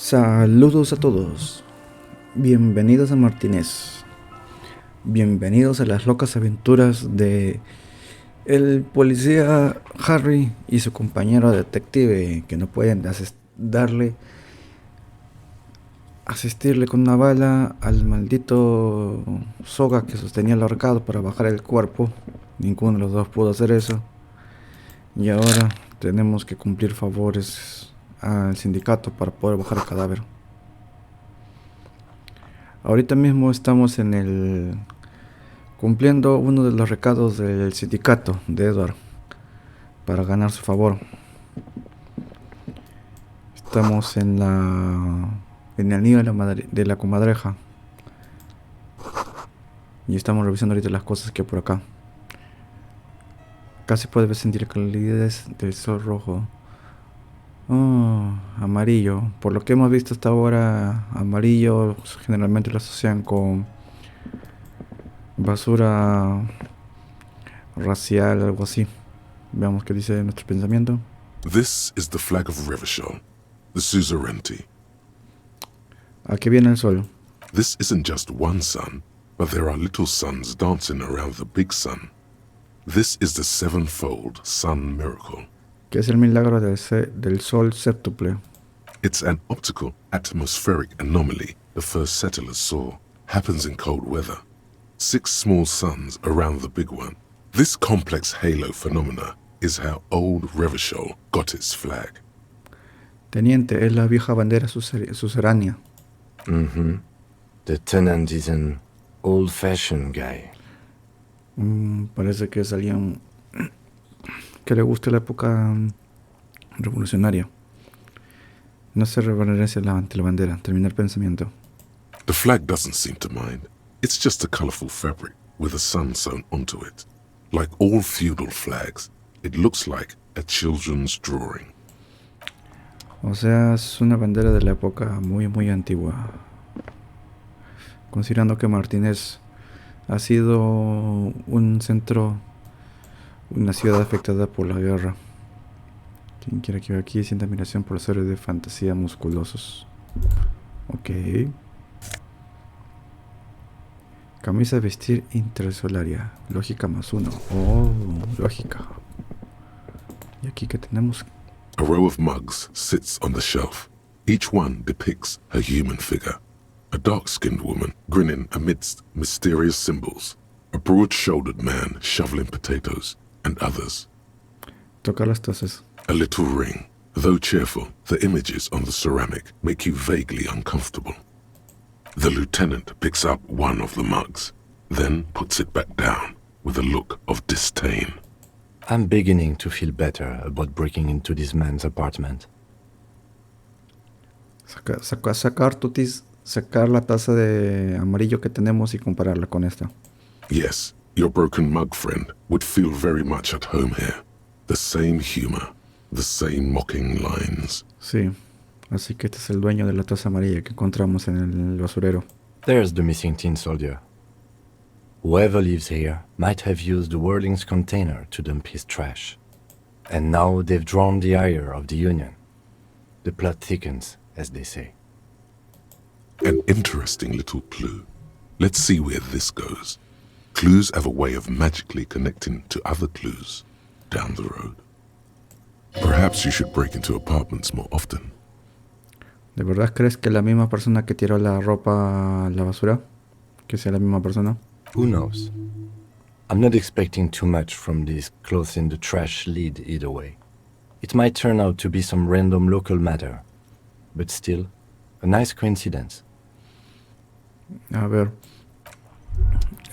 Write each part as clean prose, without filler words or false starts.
Saludos a todos, bienvenidos a Martínez, bienvenidos a las locas aventuras de el policía Harry y su compañero detective que no pueden asistirle con una bala al maldito soga que sostenía el ahorcado para bajar el cuerpo. Ninguno de los dos pudo hacer eso y ahora tenemos que cumplir favores al sindicato para poder bajar el cadáver. Ahorita mismo estamos cumpliendo uno de los recados del sindicato de Edward para ganar su favor. Estamos en el nido de la comadreja y estamos revisando ahorita las cosas que hay por acá. Casi puedes sentir calidez del sol rojo. Oh, amarillo. Por lo que hemos visto hasta ahora, amarillo generalmente lo asocian con basura racial, algo así. Veamos qué dice nuestro pensamiento. This is the flag of Revachol, the suzerainty. Aquí viene el sol. This isn't just one sun, but there are little suns dancing around the big sun. This is the sevenfold sun miracle. Que es el milagro del sol séptuple. It's an optical atmospheric anomaly the first settlers saw. Happens in cold weather. 6 small suns around the big one. This complex halo phenomena is how old Revachol got its flag. Teniente, es la vieja bandera suzeránea. The tenant is an old-fashioned guy. Parece que es alguien que le gusta la época revolucionaria. No se reverencia ante la bandera. Termina el pensamiento. The flag doesn't seem to mind. It's just a colorful fabric with a sun sewn onto it. Like all feudal flags, it looks like a children's drawing. O sea, es una bandera de la época muy antigua. Considerando que Martínez ha sido un centro, una ciudad afectada por la guerra. Quien quiera que vea aquí siente admiración por los héroes de fantasía musculosos. Ok. Camisa de vestir intersolaria. Lógica +1. Oh, lógica. Y aquí que tenemos. A row of mugs sits on the shelf. Each one depicts a human figure. A dark-skinned woman grinning amidst mysterious symbols. A broad-shouldered man shoveling potatoes, and others. Tocar las tazas. A little ring. Though cheerful, the images on the ceramic make you vaguely uncomfortable. The lieutenant picks up one of the mugs, then puts it back down with a look of disdain. I'm beginning to feel better about breaking into this man's apartment. Sacar la taza de amarillo que tenemos y compararla con esta. Yes, your broken mug friend would feel very much at home here. The same humor, the same mocking lines. Sí, así que este es el dueño de la taza amarilla que encontramos en el basurero. There's the missing tin soldier. Whoever lives here might have used the Whirling's container to dump his trash. And now they've drawn the ire of the Union. The plot thickens, as they say. An interesting little clue. Let's see where this goes. Clues have a way of magically connecting to other clues down the road. Perhaps you should break into apartments more often. ¿De verdad crees que la misma persona que tiró la ropa a la basura? ¿Que sea la misma persona? Who knows? I'm not expecting too much from this clothes in the trash lead either way. It might turn out to be some random local matter, but still, a nice coincidence. A ver,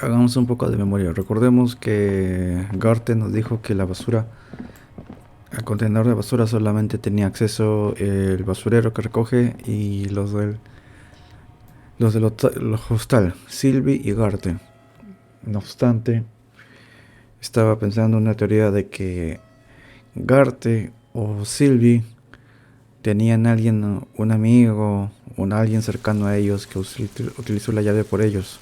hagamos un poco de memoria. Recordemos que Garte nos dijo que la basura, al contenedor de basura solamente tenía acceso el basurero que recoge y los del hostal, Sylvie y Garte. No obstante, estaba pensando en una teoría de que Garte o Sylvie tenían un amigo, alguien cercano a ellos que utilizó la llave por ellos.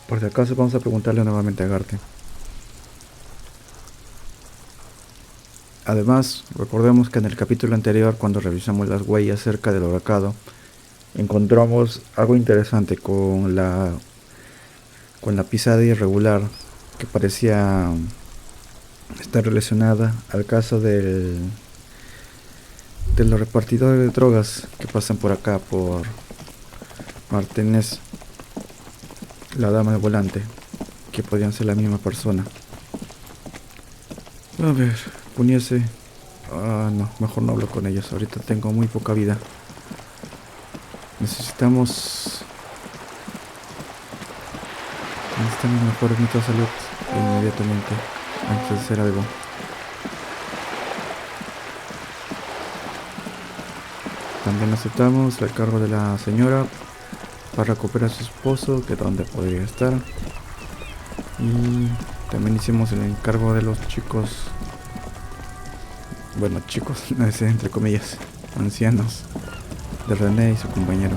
Por si acaso vamos a preguntarle nuevamente a Garte. Además, recordemos que en el capítulo anterior, cuando revisamos las huellas cerca del ahorcado, encontramos algo interesante con la pisada irregular que parecía estar relacionada al caso de los repartidores de drogas que pasan por acá, por Martínez, la dama del volante, que podían ser la misma persona. A ver, puñese. No, mejor no hablo con ellos. Ahorita tengo muy poca vida. Necesitamos mejorar nuestra salud inmediatamente antes de hacer algo. También aceptamos el cargo de la señora para recuperar a su esposo, que donde podría estar. Y también hicimos el encargo de los chicos, bueno, chicos, entre comillas, ancianos, de René y su compañero.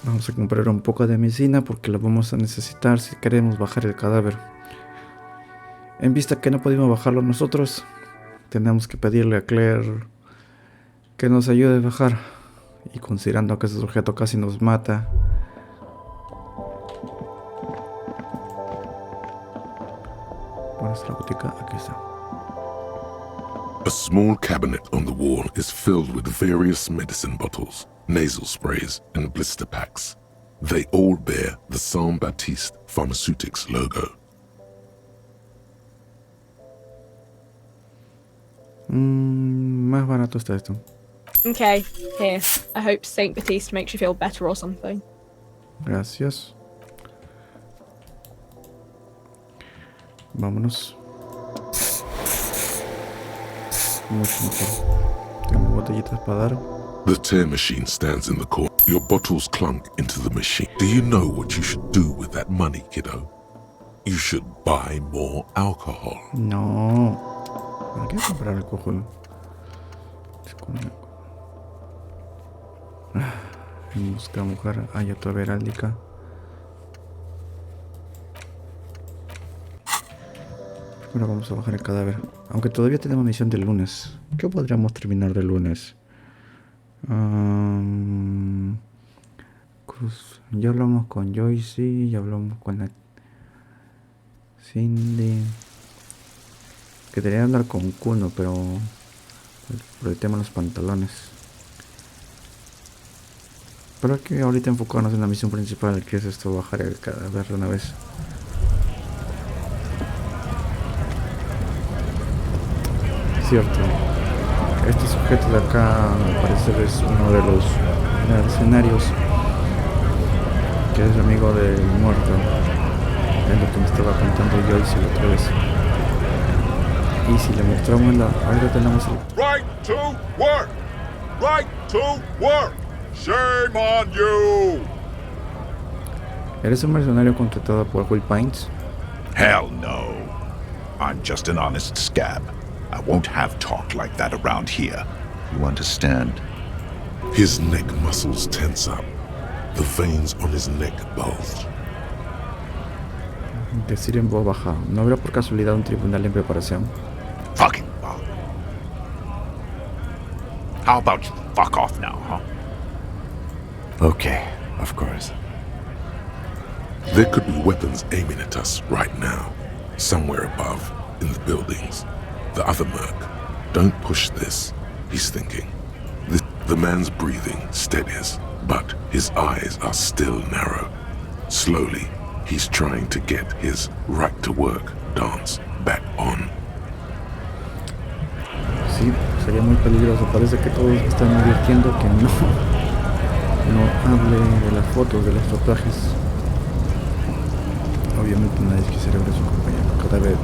Vamos a comprar un poco de medicina porque lo vamos a necesitar si queremos bajar el cadáver. En vista que no pudimos bajarlo nosotros, tenemos que pedirle a Claire que nos ayude a bajar. Y considerando que ese sujeto casi nos mata, bueno, esta botica, aquí está. A small cabinet on the wall is filled with various medicine bottles, nasal sprays, and blister packs. They all bear the Saint Baptiste Pharmaceutics logo. Más barato está esto. Okay, here. I hope Saint Baptiste makes you feel better or something. Gracias. Vámonos. Mucho mejor. Tengo botellitas para dar. The tear machine stands in the corner. Your bottles clunk into the machine. Do you know what you should do with that money, kiddo? You should buy more alcohol. No. ¿Para qué comprar alcohol? En busca de mujer, hay atore heráldica. Ahora vamos a bajar el cadáver. Aunque todavía tenemos misión del lunes. ¿Qué podríamos terminar del lunes? Ya hablamos con Joyce, ya hablamos con la Cindy. Que debería hablar con Kuno, pero por el tema de los pantalones. Pero hay que ahorita enfocarnos en la misión principal, que es esto, bajar el cadáver de una vez. Cierto, este sujeto de acá al parecer es uno de los mercenarios que es amigo del muerto. Es lo que me estaba contando Joyce la otra vez. Y si le mostramos ahora tenemos el... Right to work! Right to work! Shame on you! ¿Eres un mercenario contratado por Will Pines? Hell no. I'm just an honest scab. I won't have talk like that around here. You understand? His neck muscles tense up. The veins on his neck bulge. Decir en voz baja. ¿No habrá por casualidad un tribunal en preparación? Fucking fuck. How about you fuck off now, huh? Okay, of course. There could be weapons aiming at us right now. Somewhere above, in the buildings. The other merc. Don't push this, he's thinking. The man's breathing steadies, but his eyes are still narrow. Slowly, he's trying to get his right to work dance back on. Sí, sería muy peligroso. Parece que todos están advirtiendo que no hable de las fotos, de los tatuajes. Obviamente nadie quisiera ver a su compañero cada vez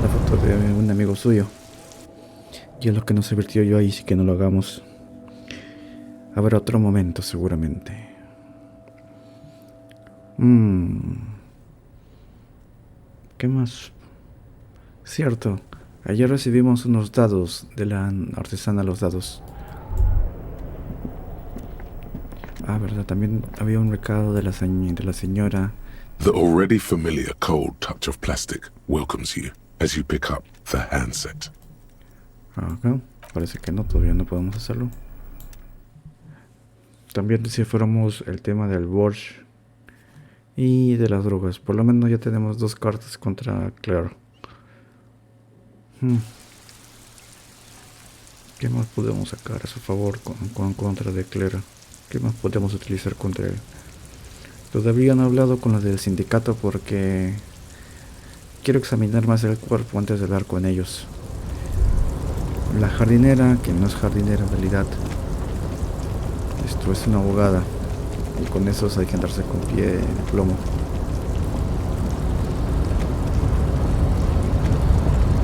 la foto de un amigo suyo. Y es lo que nos advirtió yo ahí, sí que no lo hagamos. Habrá otro momento seguramente. ¿Qué más? Cierto, ayer recibimos unos dados de la artesana Los Dados. Verdad, también había un recado de la señora. The already familiar cold touch of plastic welcomes you. as you pick up the handset. Acá, parece que no, todavía no podemos hacerlo. También desciframos el tema del Borsch y de las drogas. Por lo menos ya tenemos 2 cartas contra Claire. ¿Qué más podemos sacar a su favor con contra de Claire? ¿Qué más podemos utilizar contra él? Todavía no he hablado con los del sindicato porque quiero examinar más el cuerpo antes de hablar con ellos. La jardinera, que no es jardinera en realidad, esto es una abogada, y con esos hay que andarse con pie de plomo.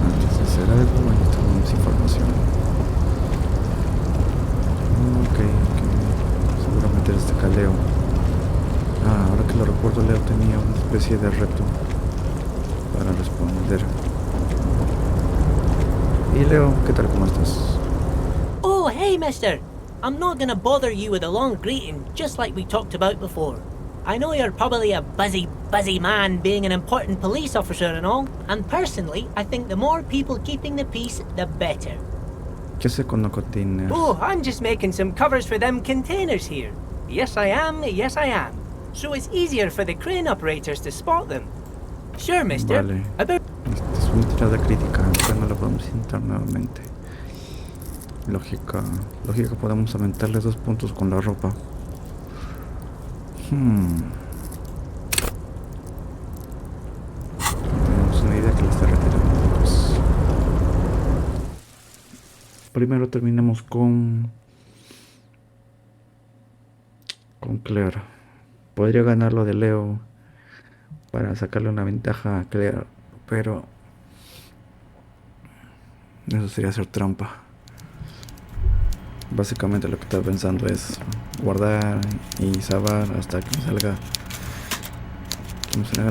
Antes de hacer algo necesitamos información. Ok, seguramente es este caleo. Ahora que lo recuerdo, Leo tenía una especie de reto para responder. Y Leo, ¿qué tal? ¿Cómo estás? Oh, hey, mister. I'm not gonna bother you with a long greeting, just like we talked about before. I know you're probably a busy man being an important police officer and all, and personally, I think the more people keeping the peace, the better. ¿Qué sé con los containers? Oh, I'm just making some covers for them containers here. Yes, I am. So it's easier for the crane operators to spot them. Sure, mister. Vale. About... Esta es una tirada crítica, ya no la podemos intentar nuevamente. Lógica, podemos aumentarle 2 puntos con la ropa. Tenemos una idea que le está retirando. Pues. Primero terminamos con Claire. Podría ganar lo de Leo para sacarle una ventaja a Claire, pero eso sería hacer trampa. Básicamente lo que estaba pensando es guardar y saber hasta que me salga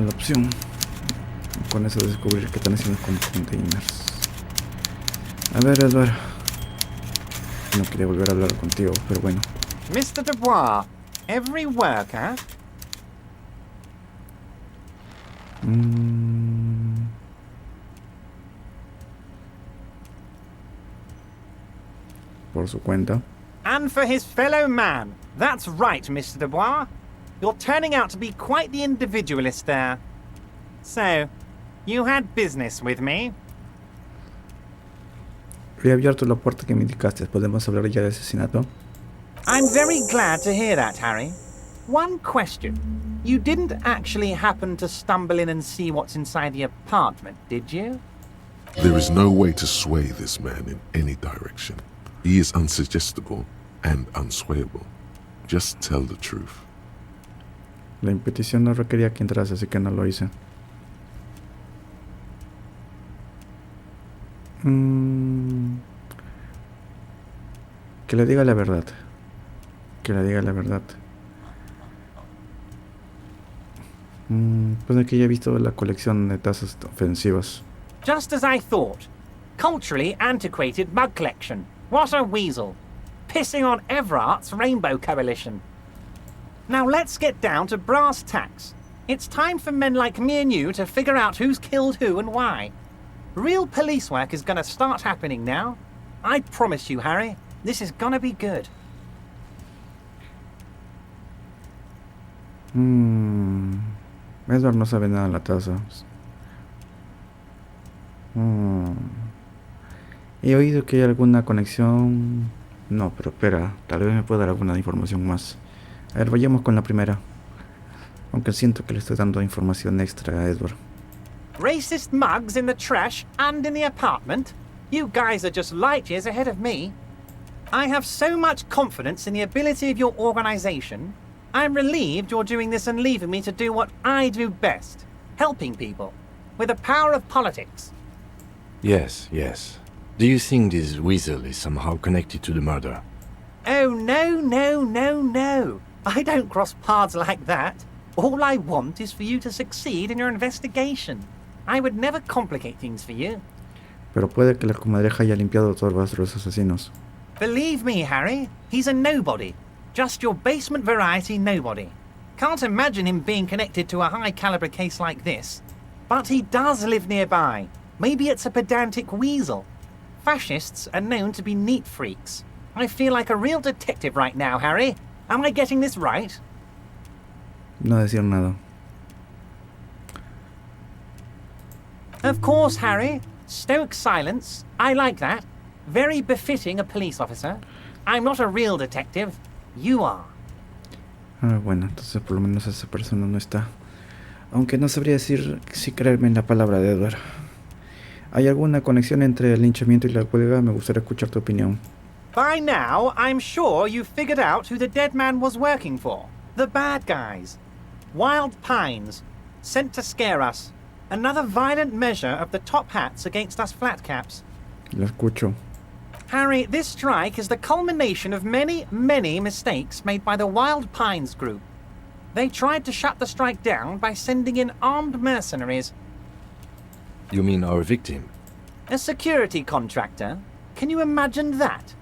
la opción. Con eso descubrir qué están haciendo con containers. A ver, Edward, no quería volver a hablar contigo, pero bueno. Mr. Dubois, every worker... Por su cuenta. And for his fellow man. That's right, Mr. Dubois. You're turning out to be quite the individualist there. So, you had business with me? He abierto la puerta que me indicaste. ¿Podemos hablar ya de asesinato? I'm very glad to hear that, Harry. One question. You didn't actually happen to stumble in and see what's inside the apartment, did you? There is no way to sway this man in any direction. He is unsuggestible and unswayable. Just tell the truth. La impetición no requería que entrase, así que no lo hice. Que le diga la verdad. Pues aquí ya he visto la colección de tazas ofensivas. Just as I thought. Culturally antiquated mug collection. What a weasel. Pissing on Everart's Rainbow Coalition. Now let's get down to brass tacks. It's time for men like me and you to figure out who's killed who and why. Real police work is gonna start happening now. I promise you, Harry, this is gonna be good. Edward no sabe nada de la taza. He oído que hay alguna conexión. No, pero espera, tal vez me pueda dar alguna información más. A ver, vayamos con la primera. Aunque siento que le estoy dando información extra a Edward. Racist mugs in the trash and in the apartment? You guys are just light years ahead of me. I have so much confidence in the ability of your organization. I'm relieved you're doing this and leaving me to do what I do best. Helping people. With the power of politics. Yes. Do you think this weasel is somehow connected to the murder? Oh, no. I don't cross paths like that. All I want is for you to succeed in your investigation. I would never complicate things for you. Pero puede que la comadreja haya limpiado todos los asesinos. Believe me, Harry, he's a nobody. Just your basement variety nobody. Can't imagine him being connected to a high-caliber case like this. But he does live nearby. Maybe it's a pedantic weasel. Fascists are known to be neat freaks. I feel like a real detective right now, Harry. Am I getting this right? No decir nada. Of course, Harry. Stoic silence. I like that. Very befitting a police officer. I'm not a real detective. You are. Bueno, entonces por lo menos esa persona no está. Aunque no sabría decir si creerme en la palabra de Edward. ¿Hay alguna conexión entre el linchamiento y la huelga? Me gustaría escuchar tu opinión. By now, I'm sure you've figured out who the dead man was working for. The bad guys. Wild Pines. Sent to scare us. Another violent measure of the top hats against us flatcaps. Lo escucho. Harry, this strike is the culmination of many, many mistakes made by the Wild Pines group. They tried to shut the strike down by sending in armed mercenaries. You mean our victim? A security contractor? Can you imagine that?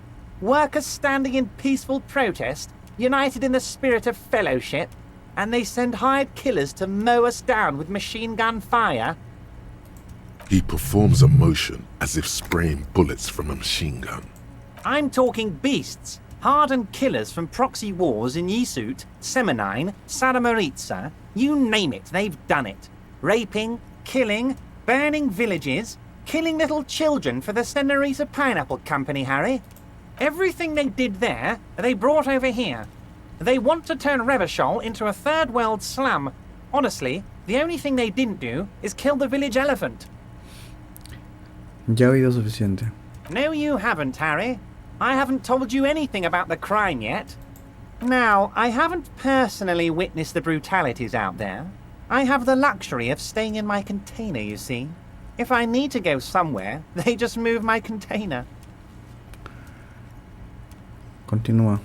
Workers standing in peaceful protest, united in the spirit of fellowship, and they send hired killers to mow us down with machine gun fire? He performs a motion as if spraying bullets from a machine gun. I'm talking beasts, hardened killers from proxy wars in Yisut, Semenine, Saramaritsa, you name it, they've done it. Raping, killing, burning villages, killing little children for the Senorita Pineapple Company, Harry. Everything they did there, they brought over here. They want to turn Revachol into a third world slum. Honestly, the only thing they didn't do is kill the village elephant. Ya he oído suficiente. No, you haven't, Harry. I haven't told you anything about the crime yet. Now, I haven't personally witnessed the brutalities out there. I have the luxury of staying in my container, you see. If I need to go somewhere, they just move my container. Continúa.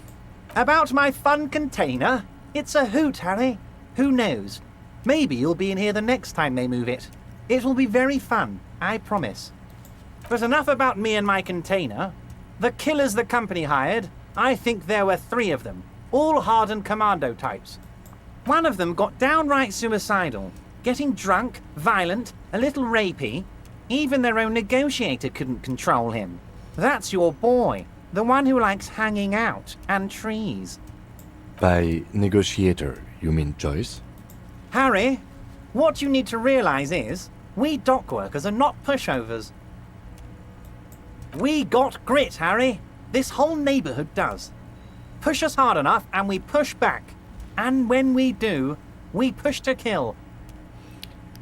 About my fun container? It's a hoot, Harry. Who knows? Maybe you'll be in here the next time they move it. It will be very fun, I promise. But enough about me and my container. The killers the company hired, I think there were 3 of them, all hardened commando types. One of them got downright suicidal, getting drunk, violent, a little rapey. Even their own negotiator couldn't control him. That's your boy, the one who likes hanging out and trees. By negotiator, you mean Joyce? Harry, what you need to realize is, we dock workers are not pushovers. We got grit, Harry. This whole neighborhood does. Push us hard enough and we push back. And when we do, we push to kill.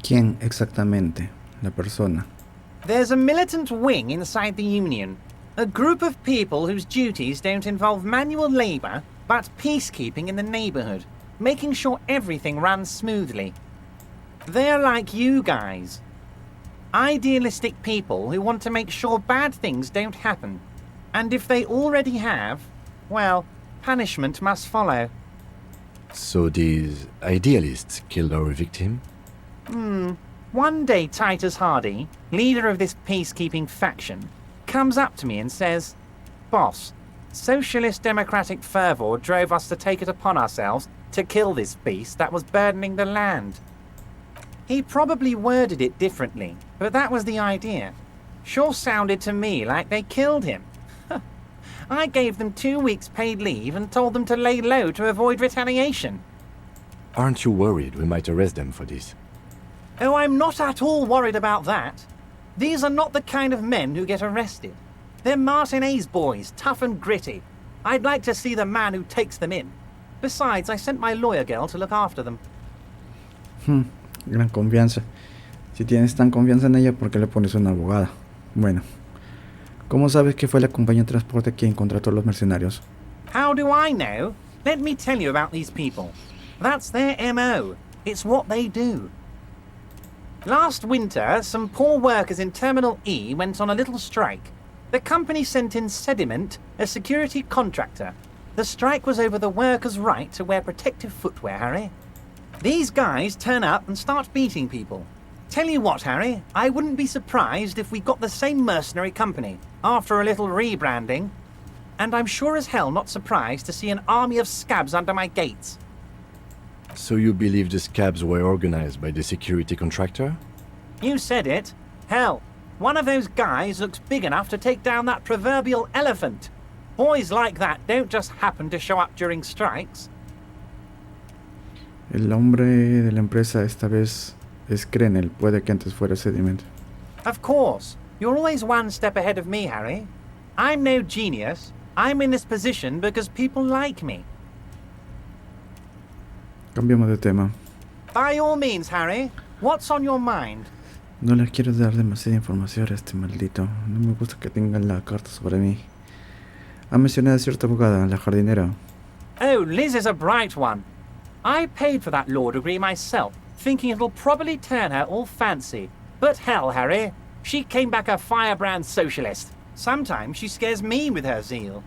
¿Quién exactamente? La persona. There's a militant wing inside the Union. A group of people whose duties don't involve manual labor, but peacekeeping in the neighborhood, making sure everything runs smoothly. They're like you guys. Idealistic people who want to make sure bad things don't happen. And if they already have, well, punishment must follow. So these idealists killed our victim? One day Titus Hardy, leader of this peacekeeping faction, comes up to me and says, "Boss, socialist democratic fervor drove us to take it upon ourselves to kill this beast that was burdening the land." He probably worded it differently, but that was the idea. Sure sounded to me like they killed him. I gave them 2 weeks paid leave and told them to lay low to avoid retaliation. Aren't you worried we might arrest them for this? Oh, I'm not at all worried about that. These are not the kind of men who get arrested. They're Martinez boys, tough and gritty. I'd like to see the man who takes them in. Besides, I sent my lawyer girl to look after them. Gran confianza. Si tienes tan confianza en ella, ¿por qué le pones una abogada? Bueno. ¿Cómo sabes que fue la compañía de transporte quien contrató a los mercenarios? How do I know? Let me tell you about these people. That's their MO. It's what they do. Last winter, some poor workers in Terminal E went on a little strike. The company sent in Sediment, a security contractor. The strike was over the workers' right to wear protective footwear, Harry. These guys turn up and start beating people. Tell you what, Harry, I wouldn't be surprised if we got the same mercenary company, after a little rebranding. And I'm sure as hell not surprised to see an army of scabs under my gates. So you believe the scabs were organized by the security contractor? You said it. Hell, One of those guys looks big enough to take down that proverbial elephant. Boys like that don't just happen to show up during strikes. El hombre de la empresa esta vez es Krenel. Puede que antes fuera sedimento. Of course. You're always one step ahead of me, Harry. I'm no genius. I'm in this position because people like me. Cambiamos de tema. By all means, Harry. What's on your mind? No le quiero dar demasiada información a este maldito. No me gusta que tengan la carta sobre mí. Ha mencionado a cierta abogada, la jardinera. Oh, Liz is a bright one. I paid for that law degree myself, thinking it'll probably turn her all fancy. But hell, Harry, she came back a firebrand socialist. Sometimes she scares me with her zeal.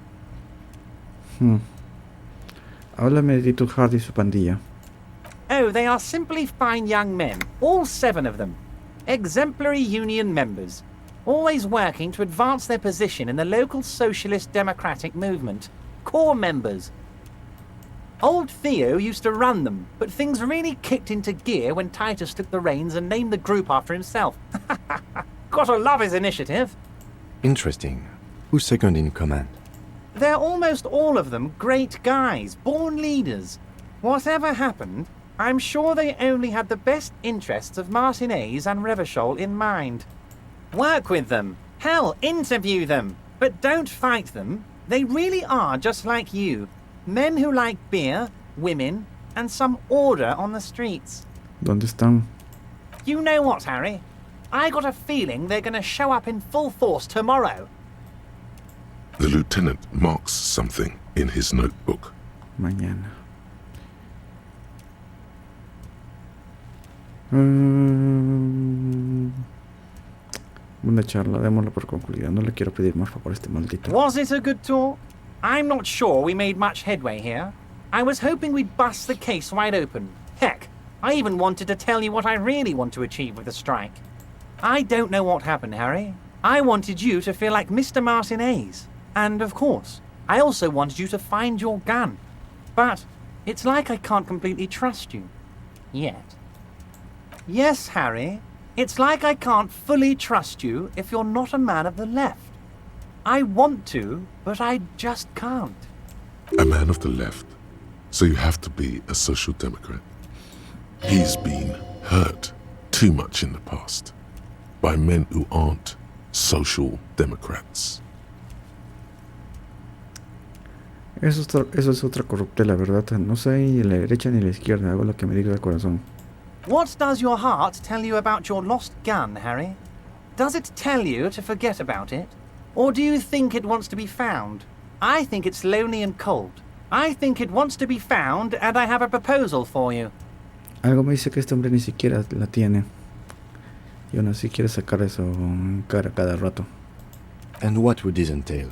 Háblame de Tito Hardy y su pandilla. Oh, they are simply fine young men, all 7 of them. Exemplary union members, always working to advance their position in the local socialist democratic movement. Core members. Old Theo used to run them, but things really kicked into gear when Titus took the reins and named the group after himself. Gotta love his initiative. Interesting. Who's second in command? They're almost all of them great guys, born leaders. Whatever happened, I'm sure they only had the best interests of Martinez and Revachol in mind. Work with them. Hell, interview them. But don't fight them. They really are just like you. Men who like beer, women, and some order on the streets. ¿Dónde están? You know what, Harry? I got a feeling they're gonna show up in full force tomorrow. The lieutenant marks something in his notebook. Mañana. Una charla, démosla por concluida. No le quiero pedir más favor a este maldito. Was it a good talk? I'm not sure we made much headway here. I was hoping we'd bust the case wide open. Heck, I even wanted to tell you what I really want to achieve with the strike. I don't know what happened, Harry. I wanted you to feel like Mr. Martinez. And, of course, I also wanted you to find your gun. But it's like I can't completely trust you. Yet. Yes, Harry. It's like I can't fully trust you if you're not a man of the left. I want to, but I just can't. A man of the left. So you have to be a social democrat. He's been hurt too much in the past by men who aren't social democrats. Eso es otra corruptela, ¿verdad? No sé ni la derecha ni la izquierda. Hago lo que me diga el corazón. What does your heart tell you about your lost gun, Harry? Does it tell you to forget about it? Or do you think it wants to be found? I think it's lonely and cold. I think it wants to be found, and I have a proposal for you. Algo me dice que este hombre ni siquiera la tiene. Y aún así quiere sacar eso en cara cada rato. And what would this entail?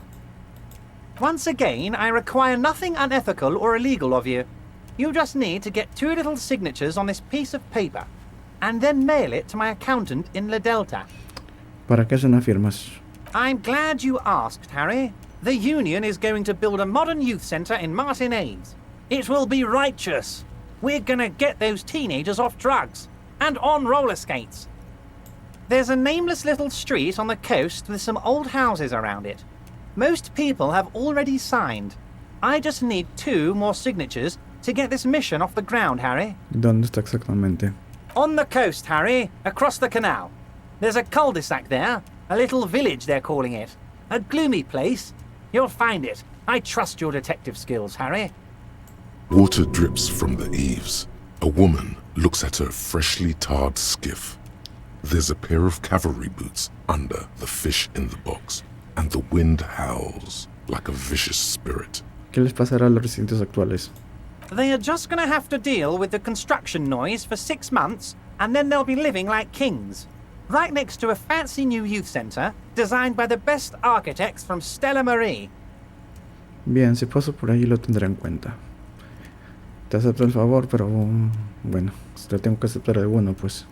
Once again, I require nothing unethical or illegal of you. You just need to get 2 little signatures on this piece of paper, and then mail it to my accountant in La Delta. ¿Para qué son las firmas? I'm glad you asked, Harry. The Union is going to build a modern youth centre in Martinez. It will be righteous. We're gonna get those teenagers off drugs, and on roller skates. There's a nameless little street on the coast with some old houses around it. Most people have already signed. I just need 2 more signatures to get this mission off the ground, Harry. ¿Dónde está exactamente? On the coast, Harry, across the canal. There's a cul-de-sac there, a little village they're calling it. A gloomy place. You'll find it. I trust your detective skills, Harry. Water drips from the eaves. A woman looks at her freshly tarred skiff. There's a pair of cavalry boots under the fish in the box, and the wind howls like a vicious spirit. ¿Qué les pasará a los residentes actuales? They are just gonna have to deal with the construction noise for 6 months, and then they'll be living like kings. Right next to a fancy new youth centre, designed by the best architects from Stella Marie. Bien, si paso por ahí lo tendré en cuenta. Te acepto el favor, pero bueno, si le tengo que aceptar alguno, pues.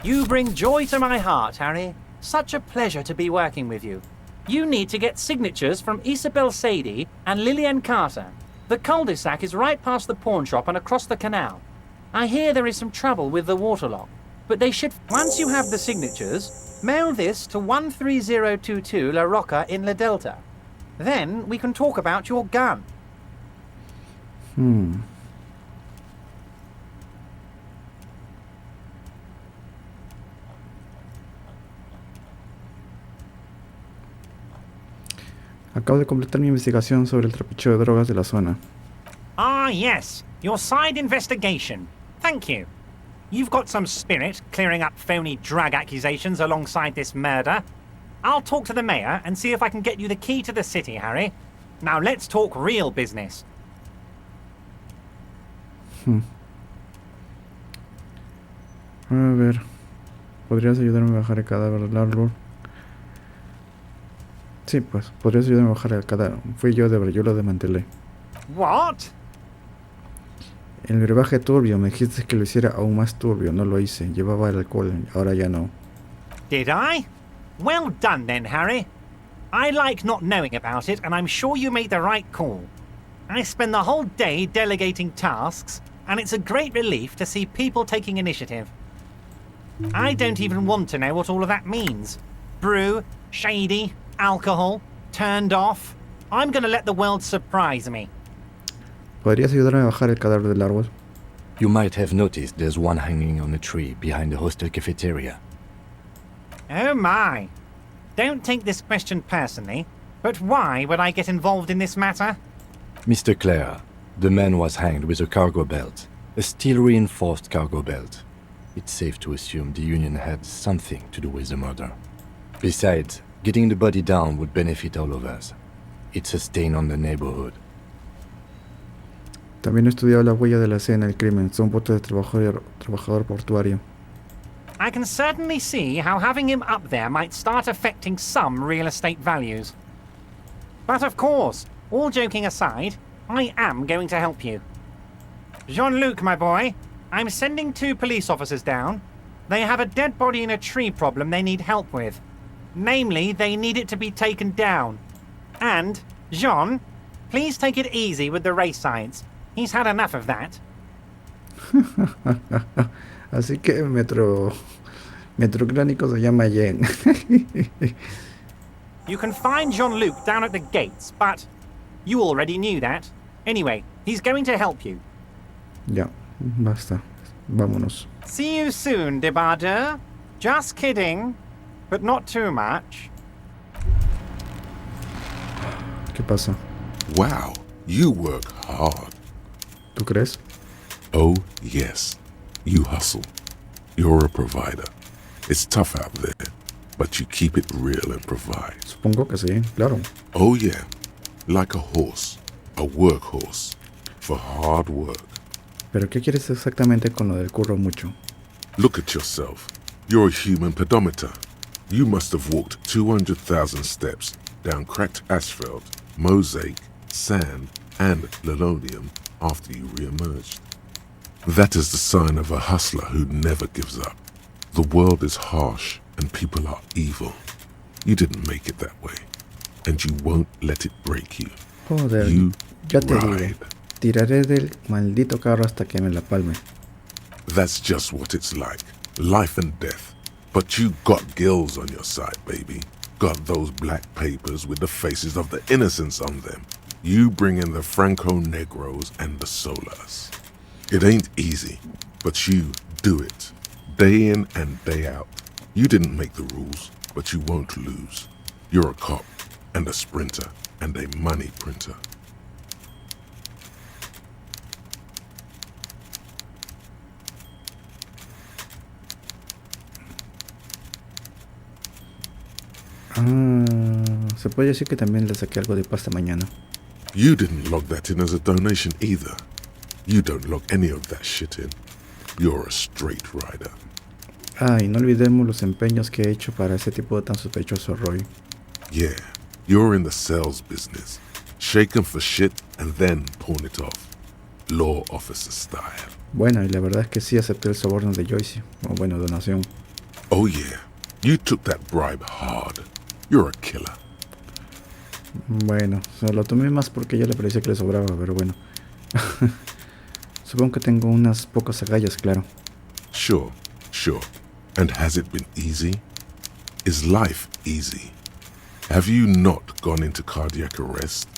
You bring joy to my heart, Harry. Such a pleasure to be working with you. You need to get signatures from Isabel Sadie and Lillian Carter. The cul-de-sac is right past the pawn shop and across the canal. I hear there is some trouble with the waterlock, but they should... Once you have the signatures, Mail this to 13022 La Rocca in La Delta. Then we can talk about your gun. Acabo de completar mi investigación sobre el trapicheo de drogas de la zona. Ah, yes. Your side investigation. Thank you. You've got some spirit clearing up phony drug accusations alongside this murder. I'll talk to the mayor and see if I can get you the key to the city, Harry. Now let's talk real business. A ver. ¿Podrías ayudarme a bajar el cadáver del árbol? Sí, pues. ¿Podrías ayudarme a bajar el cadáver? Fui yo, yo lo desmantelé. What? El brebaje turbio, me dijiste que lo hiciera aún más turbio. No lo hice. Llevaba el alcohol, ahora ya no. Did I? Well done then, Harry. I like not knowing about it, and I'm sure you made the right call. I spend the whole day delegating tasks, and it's a great relief to see people taking initiative. I don't even want to know what all of that means. Brew, shady, alcohol, turned off. I'm gonna let the world surprise me. ¿Podrías ayudarme a bajar el cadáver del árbol? You might have noticed there's one hanging on a tree behind the hostel cafeteria. Oh my. Don't take this question personally, but why would I get involved in this matter? Mr. Clare, the man was hanged with a cargo belt, a steel-reinforced cargo belt. It's safe to assume the Union had something to do with the murder. Besides, getting the body down would benefit all of us. It's a stain on the neighborhood. También he estudiado la huella de la escena del crimen. Son botes de trabajador portuario. I can certainly see how having him up there might start affecting some real estate values. But of course, all joking aside, I am going to help you. Jean-Luc, my boy, I'm sending 2 police officers down. They have a dead body in a tree problem they need help with. Namely, they need it to be taken down. And, Jean, please take it easy with the race science. He's had enough of that. Así que Metrocránico se llama Jen. You can find Jean-Luc down at the gates, but you already knew that. Anyway, he's going to help you. Ya, basta. Vámonos. See you soon, Debardeur. Just kidding, but not too much. ¿Qué pasa? Wow, you work hard. ¿Tú crees? Oh, yes. You hustle. You're a provider. It's tough out there, but you keep it real and provide. Supongo que sí, claro. Oh, yeah. Like a horse. A workhorse. For hard work. ¿Pero qué quieres exactamente con lo del curro mucho? Look at yourself. You're a human pedometer. You must have walked 200,000 steps down cracked asphalt, mosaic, sand, and linoleum after you re-emerged. That is the sign of a hustler who never gives up. The world is harsh and people are evil. You didn't make it that way, and you won't let it break you. Joder, You ya te digo. ride. Tiraré del maldito carro hasta que me la palme. That's just what it's like. Life and death. But you got gills on your side, baby. Got those black papers with the faces of the innocents on them. You bring in the Franco-Negros and the Solas. It ain't easy, but you do it. Day in and day out. You didn't make the rules, but you won't lose. You're a cop, and a sprinter, and a money printer. Se puede decir que también le saqué algo de pasta mañana. You didn't log that in as a donation either. You don't log any of that shit in. You're a straight rider. Y no olvidemos los empeños que he hecho para ese tipo de tan sospechoso Roy. Yeah, you're in the sales business. Shake 'em for shit and then pawn it off. Law officer style. Bueno, y la verdad es que sí acepté el soborno de Joyce. O bueno, donación. Oh yeah, you took that bribe hard. You're a killer. Bueno, se lo tomé más porque ya le parecía que le sobraba, pero bueno. Supongo que tengo unas pocas agallas, claro. Sure. And has it been easy? Is life easy? Have you not gone into cardiac arrest?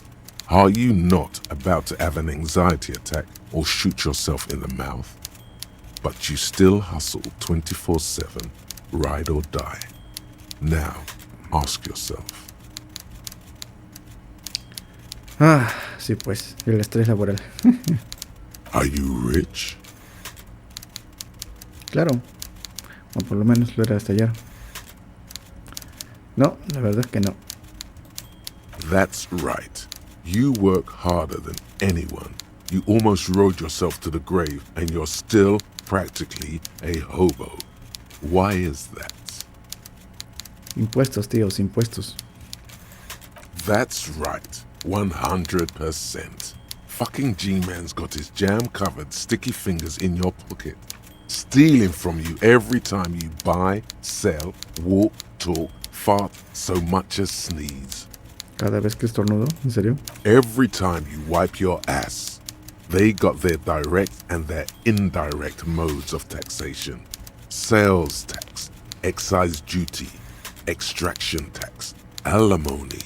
Are you not about to have an anxiety attack or shoot yourself in the mouth? But you still hustle 24/7, ride or die. Now, ask yourself. Ah, sí, pues, el estrés laboral. Are you rich? Claro, o por lo menos lo era hasta ayer. No, la verdad es que no. That's right. You work harder than anyone. You almost rode yourself to the grave and you're still practically a hobo. Why is that? Impuestos, tíos, impuestos. That's right. 100%. Fucking G-Man's got his jam-covered sticky fingers in your pocket, stealing from you every time you buy, sell, walk, talk, fart, so much as sneeze. Cada vez que estornudo, ¿en serio? Every time you wipe your ass. They got their direct and their indirect modes of taxation. Sales tax, excise duty, extraction tax, alimony.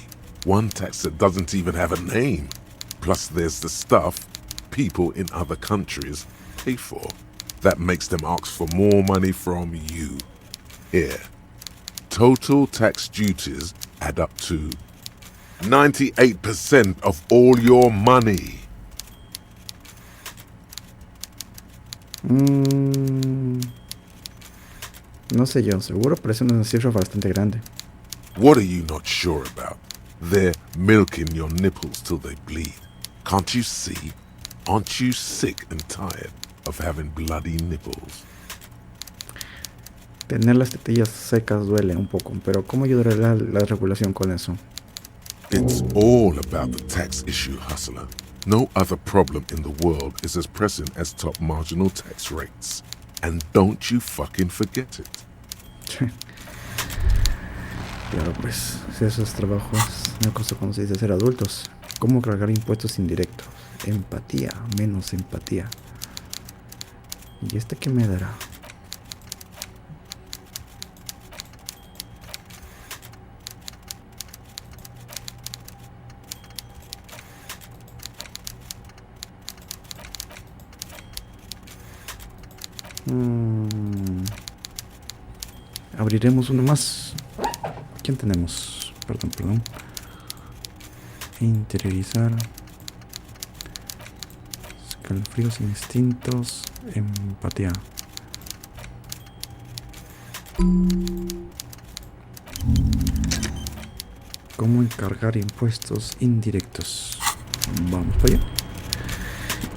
One tax that doesn't even have a name. Plus there's the stuff people in other countries pay for. That makes them ask for more money from you. Here. Total tax duties add up to 98% of all your money. No sé yo, seguro, pero es una cifra bastante grande. What are you not sure about? They're milking your nipples till they bleed. Can't you see? Aren't you sick and tired of having bloody nipples? Tener las tetillas secas duele un poco, pero ¿cómo ayudará la regulación con eso? It's all about the tax issue, hustler. No other problem in the world is as pressing as top marginal tax rates. And don't you fucking forget it. Claro, pues, si esos trabajos, una cosa como se dice ser adultos. ¿Cómo cargar impuestos indirectos? Empatía, menos empatía. ¿Y este qué me dará? Abriremos uno más. ¿Quién tenemos? Perdón. Interiorizar. Escalofríos, instintos, empatía. ¿Cómo encargar impuestos indirectos? Vamos para allá.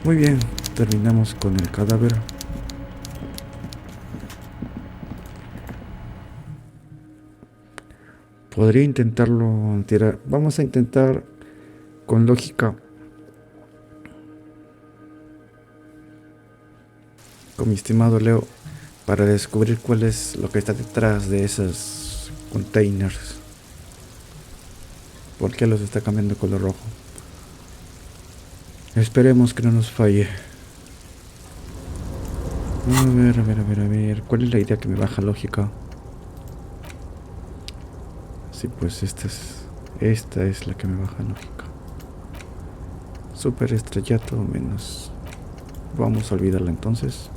Muy bien, terminamos con el cadáver. Podría intentarlo tirar. Vamos a intentar con lógica. Con mi estimado Leo. Para descubrir cuál es lo que está detrás de esos containers. ¿Por qué los está cambiando de color rojo? Esperemos que no nos falle. A ver. ¿Cuál es la idea que me baja lógica? Sí, pues esta es la que me baja lógica. Super estrellato menos. Vamos a olvidarla entonces.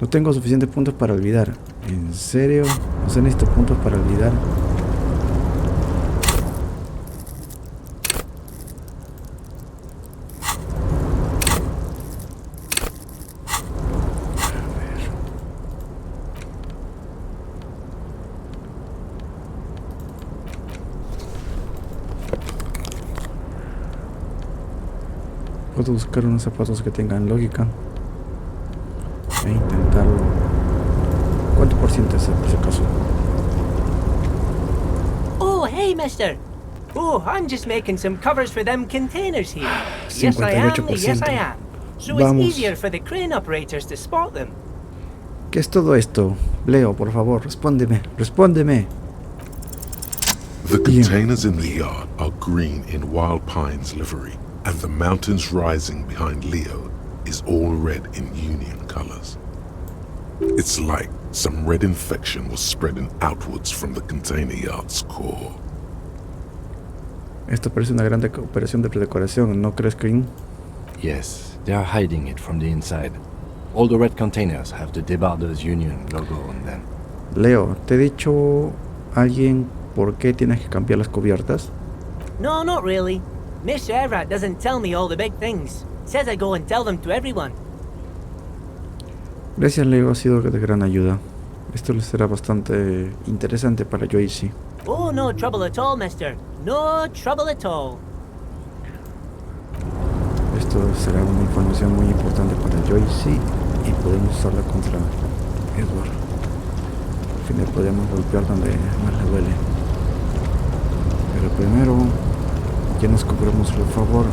No tengo suficientes puntos para olvidar. ¿En serio? ¿No se necesitan puntos para olvidar? Puedo buscar unos zapatos que tengan lógica e intentarlo. ¿Cuánto por ciento es por si acaso? Oh, hey, mister. Oh, I'm just making some covers for them containers here. Yes, I am. 58%. So Vamos. it's easier for the crane operators to spot them. ¿Qué es todo esto? Leo, por favor, respóndeme. The containers in the yard are green in Wild Pine's livery, and the mountains rising behind Leo is all red in Union colors. It's like Some red infection was spreading outwards from the container yard's core. Esto parece una gran operación de predecoración, ¿no crees, Green? Yes, they are hiding it from the inside. All the red containers have the Debarders Union logo on them. Leo, ¿te he dicho alguien por qué tienes que cambiar las cubiertas? No, not really. Miss Everett doesn't tell me all the big things. Says I go and tell them to everyone. Gracias, Leo, ha sido de gran ayuda. Esto les será bastante interesante para Joyce. Oh, no trouble at all, mister. No trouble at all. Esto será una información muy importante para Joyce y podemos usarla contra Edward. Al final podemos golpear donde más le duele. Pero primero ya nos cobramos el favor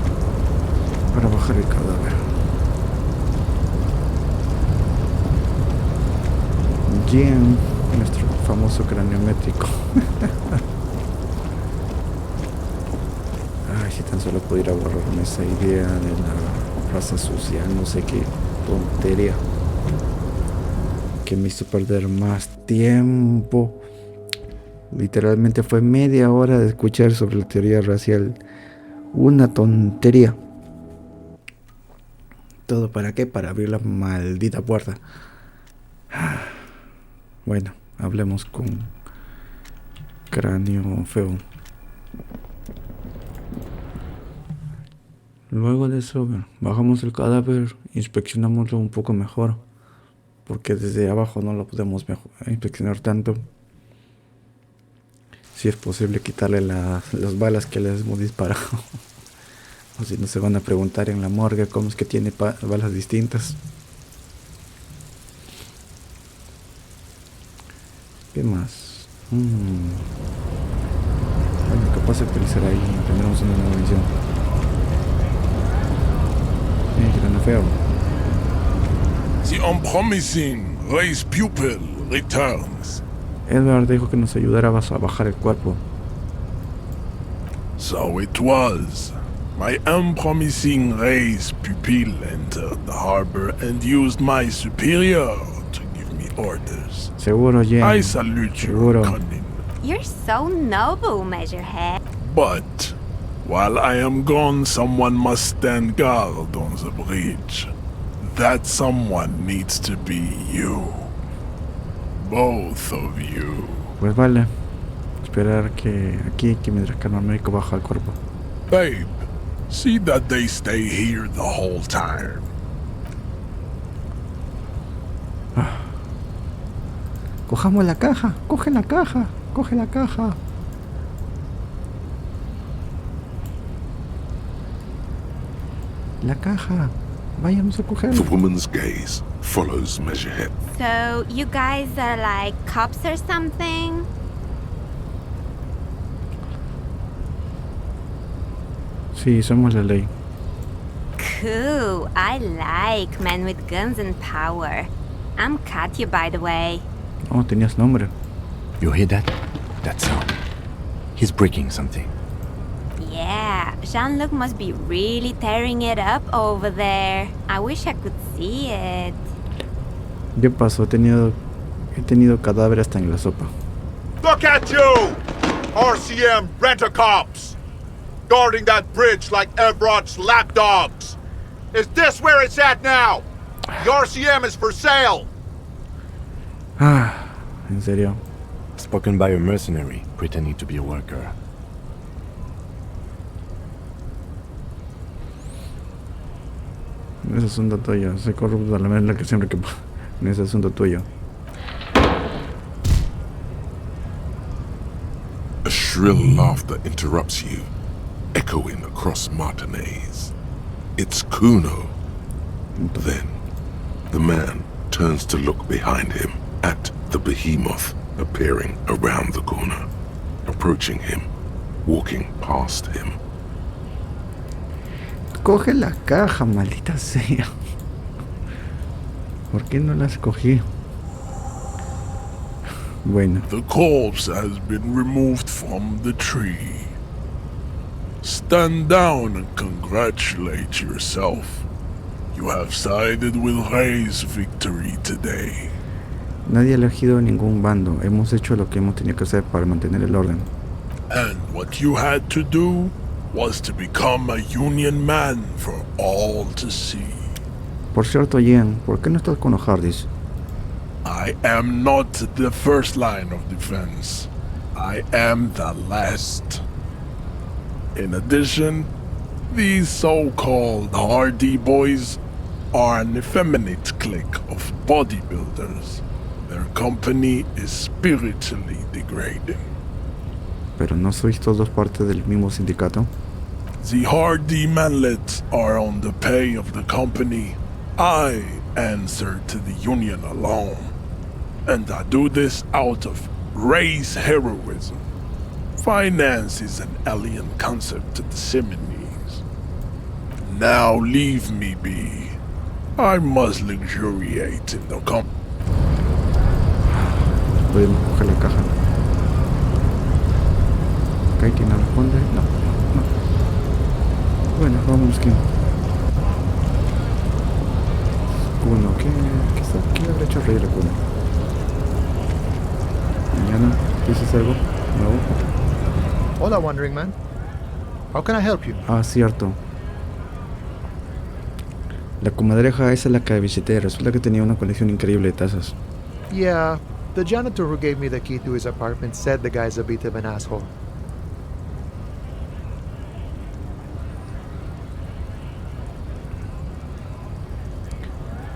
para bajar el cadáver. Jean, nuestro famoso cráneo métrico. Ay, si tan solo pudiera borrarme esa idea de la raza sucia, no sé qué tontería que me hizo perder más tiempo. Literalmente fue media hora de escuchar sobre la teoría racial. Una tontería. ¿Todo para qué? Para abrir la maldita puerta. Bueno, hablemos con cráneo feo. Luego de eso, bajamos el cadáver, inspeccionámoslo un poco mejor, porque desde abajo no lo podemos inspeccionar tanto. Si es posible quitarle las balas que les hemos disparado. O si no se van a preguntar en la morgue cómo es que tiene balas distintas. ¿Qué más? Bueno, capaz de utilizar ahí. Tendremos una nueva misión. Grano feo. The unpromising race pupil returns. Edward dijo que nos ayudara a bajar el cuerpo. So it was. My unpromising race pupil entered the harbor and used my superior to give me orders. Seguro, Jen. I salute your cunning. You're so noble, Measurehead. But while I am gone, someone must stand guard on the bridge. That someone needs to be you. Both of you. Pues vale. Esperar que mientras que el médico baja el cuerpo. Babe, see that they stay here the whole time. Cojamos la caja, coge la caja, coge la caja. La caja, vayamos a coger. The woman's gaze follows Measurehead. So, you guys are like cops or something? Sí, somos la ley. Cool, I like men with guns and power. I'm Katya, by the way. Oh, tenías nombre. You hear that? That sound. He's breaking something. Yeah, Jean-Luc must be really tearing it up over there. I wish I could see it. ¿Qué pasó? He tenido cadáver hasta en la sopa. Look at you! RCM rent-a-cops! Guarding that bridge like Everett's lapdogs! Is this where it's at now? The RCM is for sale! Ah, en serio. Spoken by a mercenary pretending to be a worker. No es asunto tuyo. Soy corrupto a la vez la que siempre que... No es asunto tuyo. A shrill laughter interrupts you, echoing across Martinez. It's Kuno. Then, the man turns to look behind him at the behemoth appearing around the corner, approaching him, walking past him. Coge la caja, maldita sea. ¿Por qué no la escogí? Bueno. The corpse has been removed from the tree. Stand down and congratulate yourself. You have sided with Ray's victory today. Nadie ha elegido ningún bando. Hemos hecho lo que hemos tenido que hacer para mantener el orden. And what you had to do was to become a Union man for all to see. Por cierto, Ian, ¿por qué no estás con los Hardys? I am not the first line of defense. I am the last. In addition, these so-called Hardy boys are an effeminate clique of bodybuilders. Their company is spiritually degrading. ¿Pero no sois todos parte del mismo sindicato? The Hardy manlets are on the pay of the company. I answer to the union alone. And I do this out of race heroism. Finance is an alien concept to the Seminoles. Now leave me be. I must luxuriate in the company. Podemos coger la caja. Katie no responde. No. Bueno, vamos que. Kuno, ¿qué habrá hecho reír a Kuno? Mañana, ¿dices algo nuevo? Hola, Wandering Man. How can I help you? Ah, cierto. La comadreja esa es la que visité. Resulta que tenía una colección increíble de tazas. Yeah, the janitor who gave me the key to his apartment said the guy's a bit of an asshole.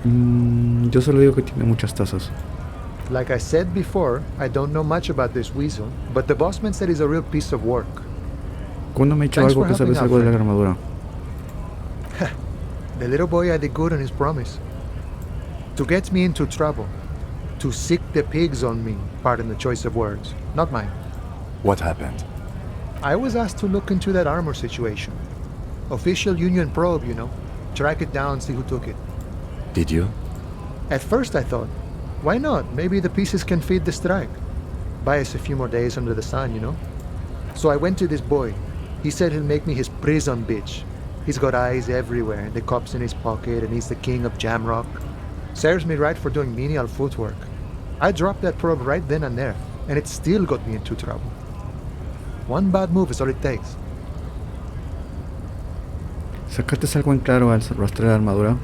Yo solo digo que tiene muchas tazas. Like I said before, I don't know much about this weasel, but the bossman said he's a real piece of work. ¿Cuándo me ha dicho Thanks algo for que sabes helping algo out, de la armadura? The little boy I did good on his promise. To get me into trouble. To sick the pigs on me, pardon the choice of words, not mine. What happened? I was asked to look into that armor situation. Official union probe, you know. Track it down, see who took it. Did you? At first I thought, why not? Maybe the pieces can feed the strike. Buy us a few more days under the sun, you know? So I went to this boy. He said he'll make me his prison bitch. He's got eyes everywhere, the cops in his pocket, and he's the king of Jamrock. Serves me right for doing menial footwork. I dropped that probe right then and there, and it still got me into trouble. One bad move is all it takes. ¿Sacaste algo en claro al rastrear la armadura?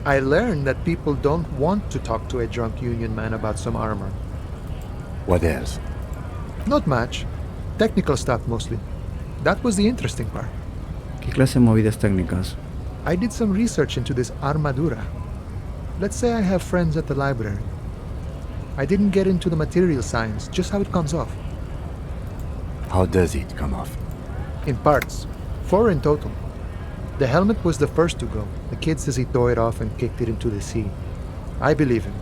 I learned that people don't want to talk to a drunk union man about some armor. What else? Not much. Technical stuff mostly. That was the interesting part. ¿Qué clase de movidas técnicas? I did some research into this armadura. Let's say I have friends at the library. I didn't get into the material science, just how it comes off. How does it come off? In parts. 4 in total. The helmet was the first to go. The kid says he tore it off and kicked it into the sea. I believe him.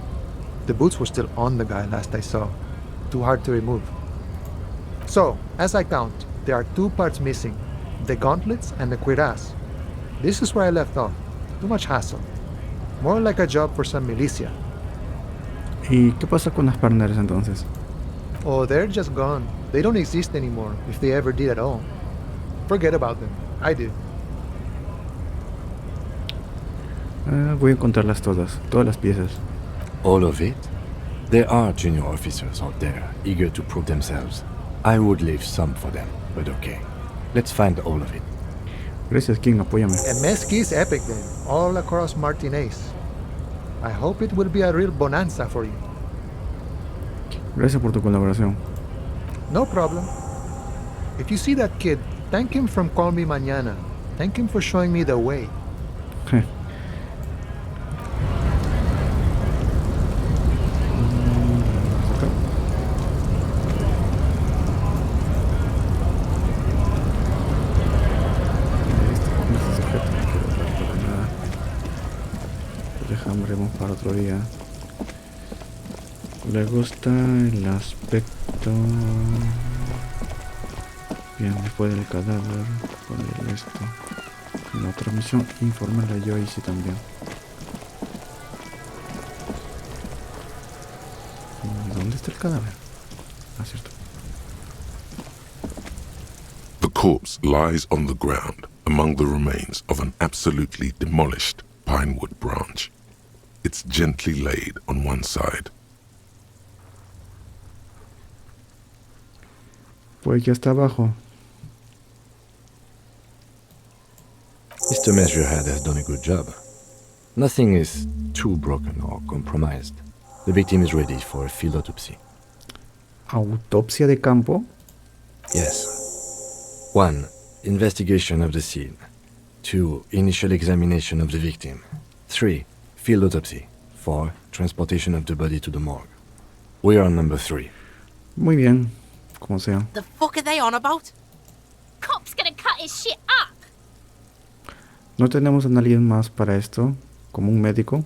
The boots were still on the guy last I saw. Too hard to remove. So, as I count, there are 2 parts missing. The gauntlets and the cuirass. This is where I left off. Too much hassle. More like a job for some militia. ¿Y qué pasa con las partners entonces? Oh, they're just gone. They don't exist anymore, if they ever did at all. Forget about them. I did. Voy a encontrarlas todas las piezas. All of it? There are junior officers out there, eager to prove themselves. I would leave some for them, but okay. Let's find all of it. Gracias, King, apóyame. A mezquite is epic then, all across Martinez. I hope it will be a real bonanza for you. Gracias por tu colaboración. No problem. If you see that kid, thank him from Call Me Mañana. Thank him for showing me the way. Dejaremos para otro día. Le gusta el aspecto. Bien, después del cadáver, poner esto. En la otra misión, informarle a Joyce también. ¿Dónde está el cadáver? Ah, cierto. The corpse lies on the ground among the remains of an absolutely demolished pinewood branch. It's gently laid on one side. Pues ya está abajo. Mr. Measurehead has done a good job. Nothing is too broken or compromised. The victim is ready for a field autopsy. Autopsia de campo. Yes. 1. Investigation of the scene. 2. Initial examination of the victim. 3. Field autopsy. 4. Transportation of the body to the morgue. We are on number 3. Muy bien, como sea. The fuck are they on about? Cop's gonna cut his shit up. ¿No tenemos a alguien más para esto? ¿Como un médico?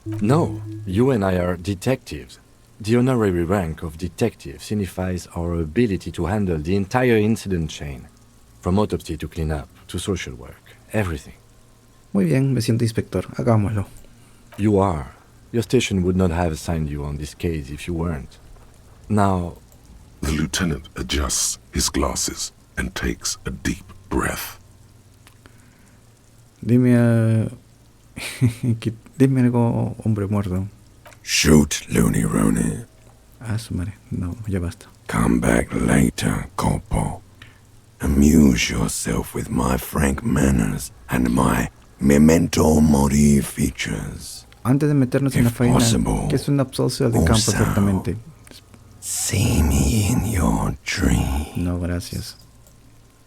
No, you and I are detectives. The honorary rank of detective signifies our ability to handle the entire incident chain. From autopsy to cleanup, to social work, everything. Muy bien, me siento inspector. Hagámoslo. You are. Your station would not have assigned you on this case if you weren't. Now... The lieutenant adjusts his glasses and takes a deep breath. Dime algo, hombre muerto. Shoot, Looney Rooney. Ah, su madre. No, ya basta. Come back later, Corpo. Amuse yourself with my frank manners and my memento mori features. Antes de meternos en la faena, possible, ¿qué es una autopsia de campo also, exactamente? See me in your dream. No, gracias.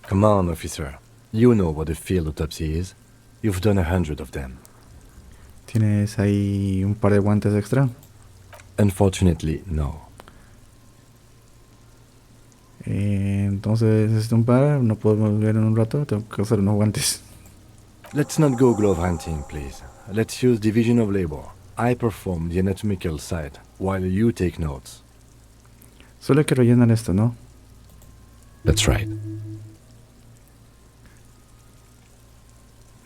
Come on, officer. You know what a field autopsy is. You've done 100 of them. ¿Tienes ahí un par de guantes extra? Unfortunately, no. Entonces, ¿es un par? ¿No podemos ver en un rato? Tengo que hacer unos guantes. Let's not go glove hunting, please. Let's use division of labor. I perform the anatomical side, while you take notes. Solo hay que rellenar esto, ¿no? That's right.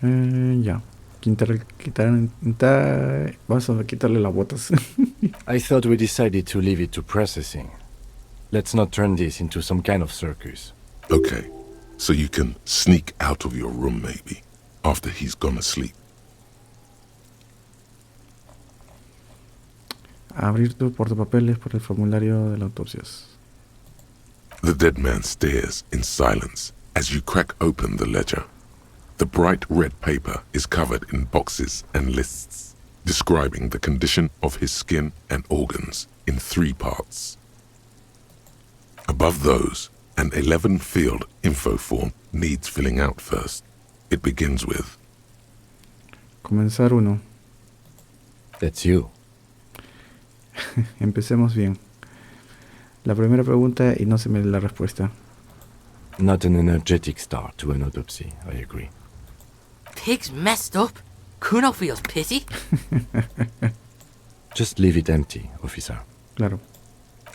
Ya. Vamos a quitarle las botas. I thought we decided to leave it to processing. Let's not turn this into some kind of circus. Okay, so you can sneak out of your room maybe, after he's gone asleep. Abrir tu portapapeles por el formulario de las autopsias. The dead man stares in silence as you crack open the ledger. The bright red paper is covered in boxes and lists, describing the condition of his skin and organs in 3 parts. Above those, an 11-field info form needs filling out first. It begins with... Comenzar 1. That's you. Empecemos bien. La primera pregunta y no se me da la respuesta. Not an energetic start to an autopsy, I agree. Pig's messed up. Kuno feels pity. Just leave it empty, officer. Claro.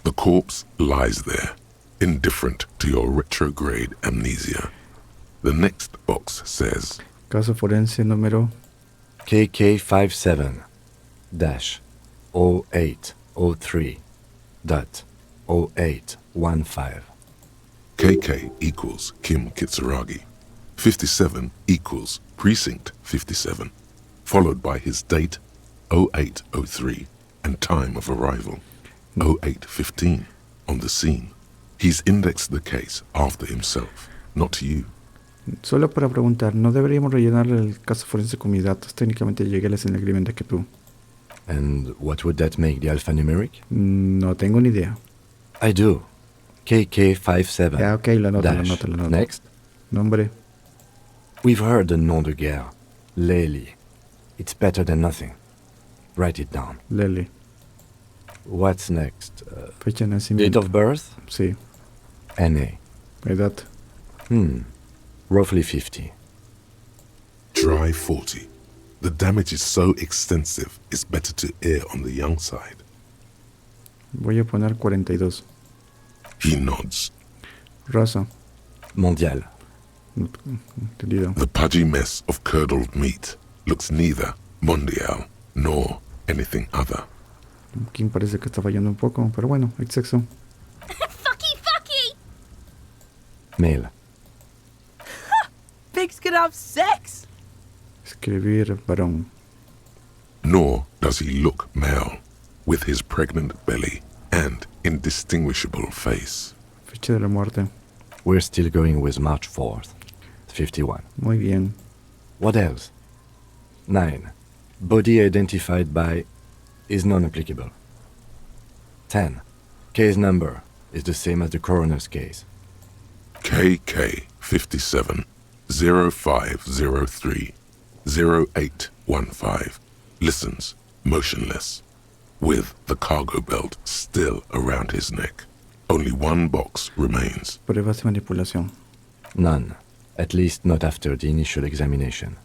The corpse lies there, indifferent to your retrograde amnesia. The next box says... Caso forense número... KK57-0803.0815. KK equals Kim Kitsuragi. 57 equals Precinct 57, followed by his date 0803 and time of arrival 0815 on the scene. He's indexed the case after himself, not you. Solo para preguntar, ¿no deberíamos rellenar el caso forense con mis datos técnicamente legales en el crimen que tú? And what would that make the alphanumeric? No tengo ni idea. I do. KK57. Ya, ok, lo anoto. Next. Nombre. We've heard the nom de guerre. Lely. It's better than nothing. Write it down. Lely. What's next? Fecha de nacimiento. Date of birth? Sí. NA. Edad. Roughly 50. Try 40. The damage is so extensive, it's better to err on the young side. Voy a poner 42. He nods. Raza. Mondial. Entendido. The pudgy mess of curdled meat looks neither mondial nor anything other. Kim parece que está fallando un poco, pero bueno, hay sexo. Fucky! Male. Pigs can have sex! Escribir varón. Nor does he look male, with his pregnant belly and indistinguishable face. Fecha de la muerte. We're still going with March 4th. 51. Muy bien. What else? 9. Body identified by is non-applicable. 10. Case number is the same as the coroner's case. KK 57 0503 0815 listens, motionless, with the cargo belt still around his neck. Only one box remains. Pruebas de manipulación. None, at least not after the initial examination.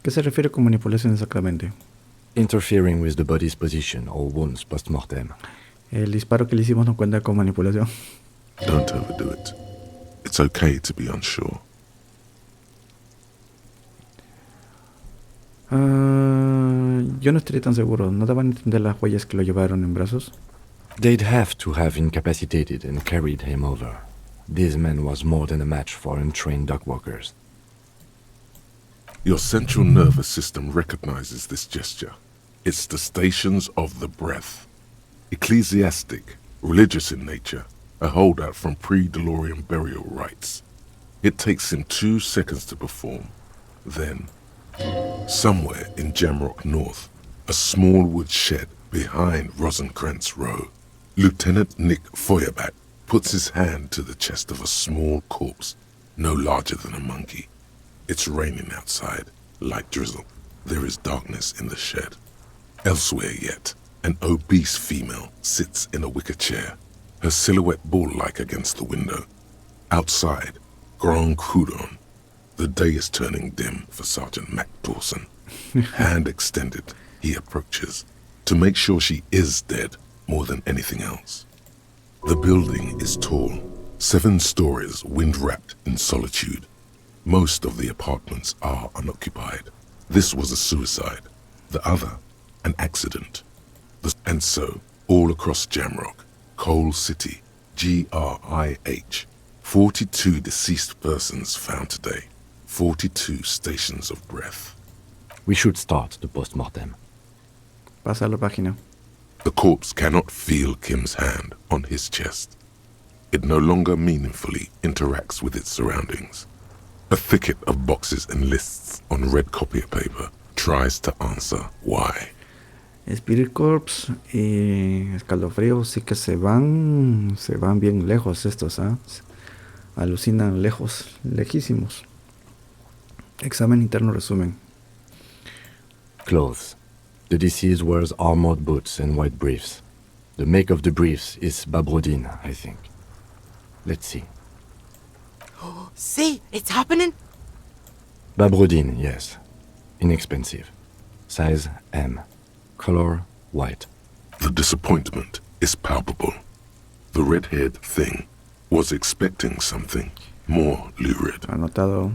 ¿Qué se refiere con manipulación exactamente? Interfering with the body's position or wounds post-mortem. El disparo que le hicimos no cuenta con manipulación. Don't overdo it. It's okay to be unsure. Yo no estaría tan seguro. ¿No daban a entender las huellas que lo llevaron en brazos? They'd have to have incapacitated and carried him over. This man was more than a match for untrained dogwalkers. Your central nervous system recognizes this gesture. It's the stations of the breath. Ecclesiastic, religious in nature, a holdout from pre-DeLorean burial rites. It takes him 2 seconds to perform. Then, somewhere in Jamrock North, a small wood shed behind Rosencrantz Row, Lieutenant Nick Feuerbach puts his hand to the chest of a small corpse, no larger than a monkey. It's raining outside, light drizzle. There is darkness in the shed. Elsewhere yet, an obese female sits in a wicker chair, her silhouette ball-like against the window. Outside, Grand Coudon. The day is turning dim for Sergeant Mac Dawson. Hand extended, he approaches, to make sure she is dead more than anything else. The building is tall, 7 stories wind-wrapped in solitude. Most of the apartments are unoccupied. This was a suicide. The other, an accident. And so, all across Jamrock, Coal City, GRIH, 42 deceased persons found today. 42 stations of breath. We should start the post-mortem. Pasa la página. The corpse cannot feel Kim's hand on his chest. It no longer meaningfully interacts with its surroundings. A thicket of boxes and lists on red copier paper tries to answer why. Spirit Corps y Escalofrío sí que se van bien lejos estos, ¿ah? Alucinan lejos, lejísimos. Examen interno resumen. Clothes. The deceased wears armored boots and white briefs. The make of the briefs is Babrodine, I think. Let's see. See, it's happening. Babrodine, yes. Inexpensive. Size M. Color white. The disappointment is palpable. The red-haired thing was expecting something more lurid. Anotado.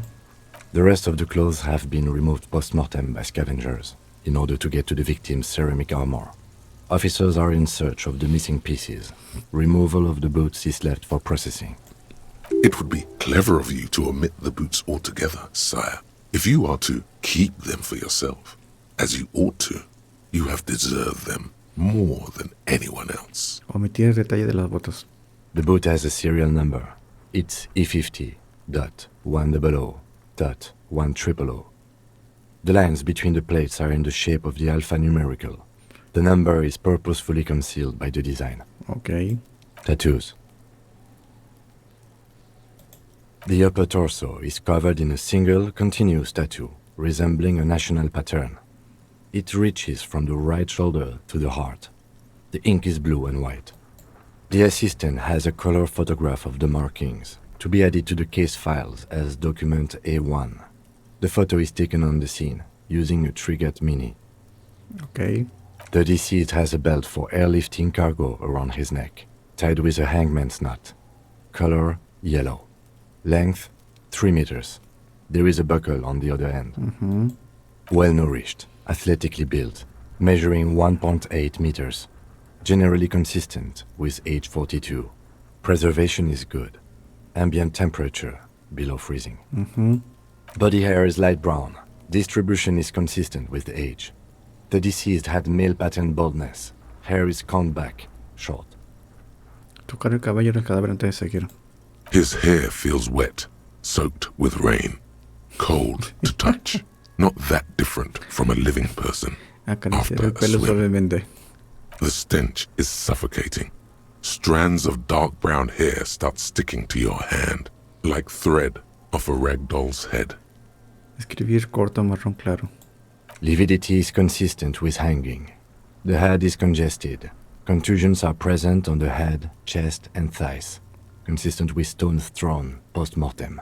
The rest of the clothes have been removed post-mortem by scavengers in order to get to the victim's ceramic armor. Officers are in search of the missing pieces. Removal of the boots is left for processing. It would be clever of you to omit the boots altogether, sire. If you are to keep them for yourself, as you ought to, you have deserved them more than anyone else. Omitir el detalle de las botas. The boot has a serial number. It's E50.100.100. The lines between the plates are in the shape of the alphanumerical. The number is purposefully concealed by the design. Okay. Tattoos. The upper torso is covered in a single continuous tattoo, resembling a national pattern. It reaches from the right shoulder to the heart. The ink is blue and white. The assistant has a color photograph of the markings, to be added to the case files as document A1. The photo is taken on the scene, using a Trigat Mini. Okay. The deceased has a belt for airlifting cargo around his neck, tied with a hangman's knot. Color yellow. Length 3 meters. There is a buckle on the other end. Well-nourished, athletically built, measuring 1.8 meters. Generally consistent with age 42. Preservation is good. Ambient temperature below freezing. Body hair is light brown. Distribution is consistent with the age. The deceased had male pattern baldness. Hair is combed back, short. Tocar el cabello del cadáver antes de seguir. His hair feels wet, soaked with rain, cold to touch. Not that different from a living person Acariciar after el a pelo swim. suavemente. The stench is suffocating. Strands of dark brown hair start sticking to your hand, like thread off a rag doll's head. Escribir corto marrón claro. Lividity is consistent with hanging. The head is congested. Contusions are present on the head, chest, and thighs. Consistent with stones thrown post-mortem.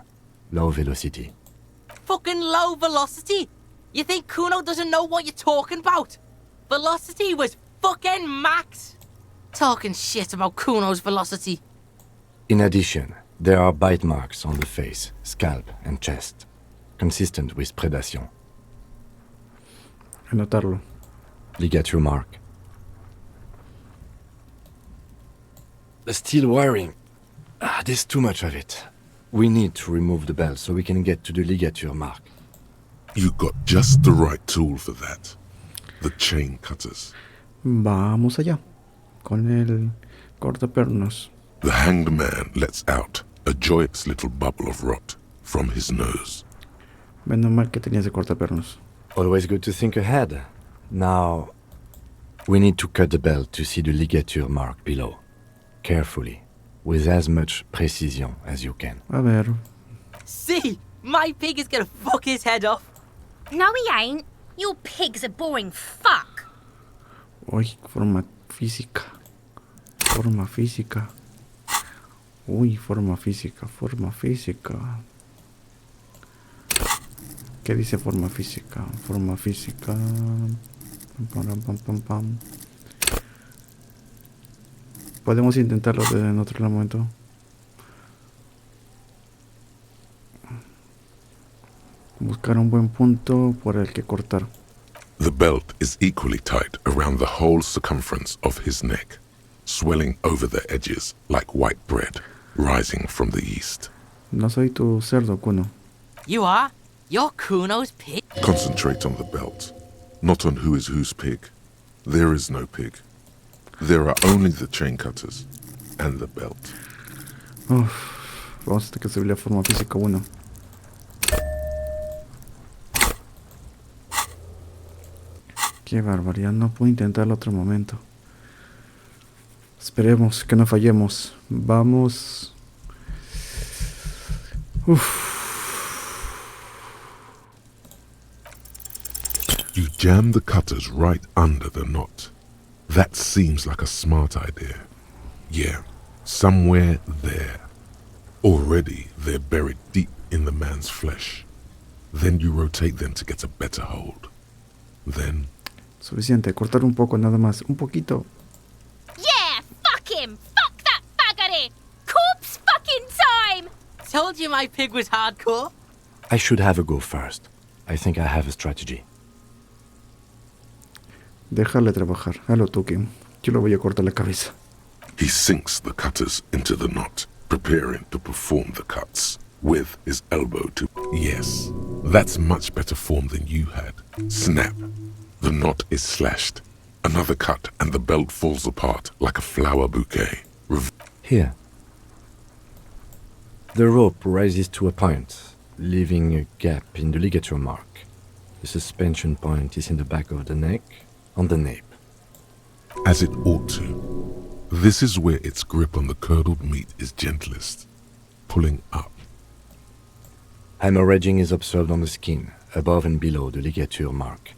Low velocity. Fucking low velocity? You think Kuno doesn't know what you're talking about? Velocity was fucking max. Talking shit about Kuno's velocity. In addition, there are bite marks on the face, scalp, and chest. Consistent with predation. Anotarlo. Ligature mark. The steel wiring. There's too much of it. We need to remove the belt so we can get to the ligature mark. You got just the right tool for that. The chain cutters. Vamos allá. Con el cortapernos. The hanged man lets out a joyous little bubble of rot from his nose. Menos mal que tenías el cortapernos. Always good to think ahead. Now, we need to cut the belt to see the ligature mark below. Carefully, with as much precision as you can. A ver. See? My pig is gonna fuck his head off. No, he ain't. Your pig's a boring fuck. Uy, forma física. Forma física. Uy, forma física, forma física. ¿Qué dice forma física? Forma física. Pam, pam, pam, pam. Podemos intentarlo en otro momento. Buscar un buen punto por el que cortar. The belt is equally tight around the whole circumference of his neck, swelling over the edges like white bread rising from the east. No soy tu cerdo, Kuno. You are? You're Kuno's pig? Concentrate on the belt, not on who is whose pig. There is no pig. There are only the chain cutters and the belt. Vamos a tener que subir la forma física 1. Qué barbaridad, no puedo intentarlo otro momento. Esperemos que no fallemos. Vamos. You jam the cutters right under the knot. That seems like a smart idea. Yeah, somewhere there. Already they're buried deep in the man's flesh. Then you rotate them to get a better hold. Then... Suficiente, cortar un poco nada más. Un poquito. Yeah, fuck him! Fuck that buggery! Corpse fucking time! Told you my pig was hardcore. I should have a go first. I think I have a strategy. Déjale trabajar. Hazlo tú, Kim. Yo le voy a cortar la cabeza. He sinks the cutters into the knot, preparing to perform the cuts with his elbow to... Yes, that's much better form than you had. Snap. The knot is slashed. Another cut and the belt falls apart like a flower bouquet. Here. The rope rises to a point, leaving a gap in the ligature mark. The suspension point is in the back of the neck, on the nape. As it ought to. This is where its grip on the curdled meat is gentlest, pulling up. Hemorrhaging is observed on the skin, above and below the ligature mark.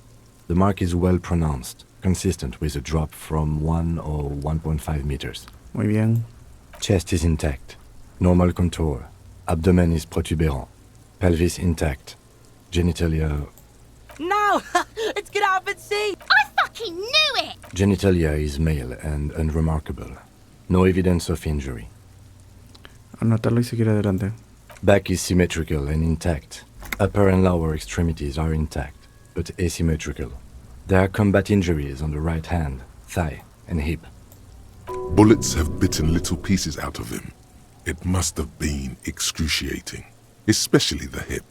The mark is well pronounced, consistent with a drop from 1 or 1.5 meters. Muy bien. Chest is intact. Normal contour. Abdomen is protuberant. Pelvis intact. Genitalia... No! It's gonna happen, see! I fucking knew it! Genitalia is male and unremarkable. No evidence of injury. Anotarlo y seguir adelante. Back is symmetrical and intact. Upper and lower extremities are intact, but asymmetrical. There are combat injuries on the right hand, thigh, and hip. Bullets have bitten little pieces out of him. It must have been excruciating, especially the hip.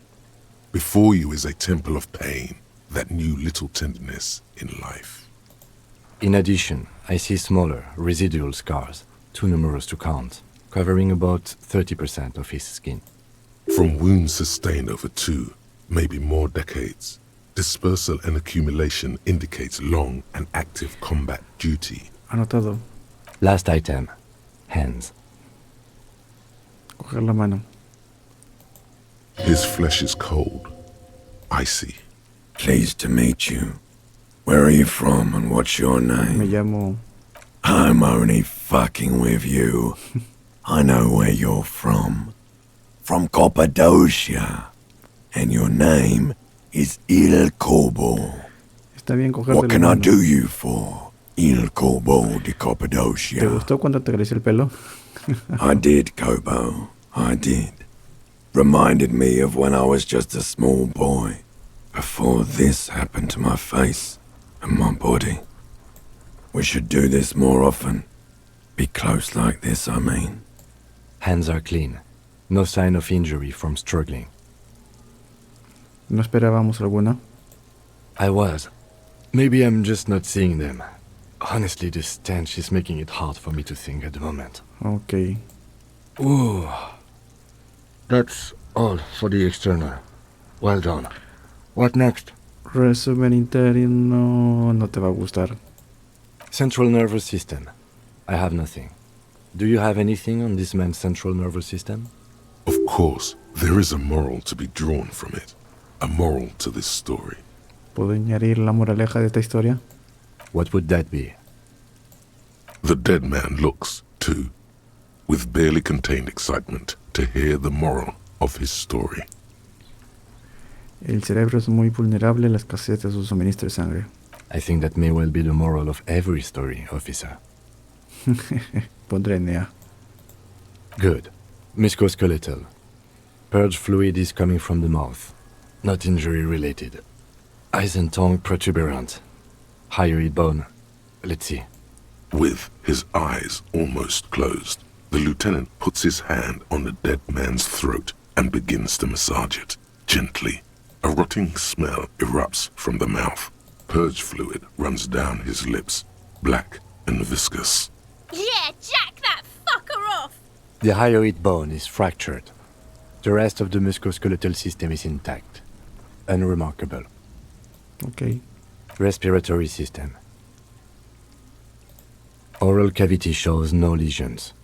Before you is a temple of pain that knew little tenderness in life. In addition, I see smaller, residual scars, too numerous to count, covering about 30% of his skin. From wounds sustained over 2, maybe more decades, dispersal and accumulation indicates long and active combat duty. Anotado. Last item, hands. Coger la mano. His flesh is cold, icy. Pleased to meet you. Where are you from and what's your name? Me llamo... I'm only fucking with you. I know where you're from. From Cappadocia. And your name is Il Corbo. Está bien coger What de can la I mano. do you for, Il Corbo de ¿Te Cappadocia? gustó cuando te acarició el pelo? I did, Kobo. I did. Reminded me of when I was just a small boy. Before this happened to my face and my body. We should do this more often. Be close like this, I mean. Hands are clean. No sign of injury from struggling. ¿No esperábamos alguna? I was. Maybe I'm just not seeing them. Honestly, this stench is making it hard for me to think at the moment. Ok. Ooh. That's all for the external. Well done. What next? Resumen interno... No te va a gustar. Central nervous system. I have nothing. Do you have anything on this man's central nervous system? Of course, there is a moral to be drawn from it. A moral to this story. ¿Puedo añadir la moraleja de esta historia? What would that be? The dead man looks, too, with barely contained excitement to hear the moral of his story. El cerebro es muy vulnerable a la escasez de su suministro de sangre. I think that may well be the moral of every story, officer. Pondré Nea. Good. Musculoskeletal. Purge fluid is coming from the mouth. Not injury related. Eyes and tongue protuberant. Hyoid bone. Let's see. With his eyes almost closed, the lieutenant puts his hand on the dead man's throat and begins to massage it, gently. A rotting smell erupts from the mouth. Purge fluid runs down his lips, black and viscous. Yeah, jack that fucker off! The hyoid bone is fractured. The rest of the musculoskeletal system is intact. Unremarkable. Ok. Respiratory system. Oral cavity shows no lesions.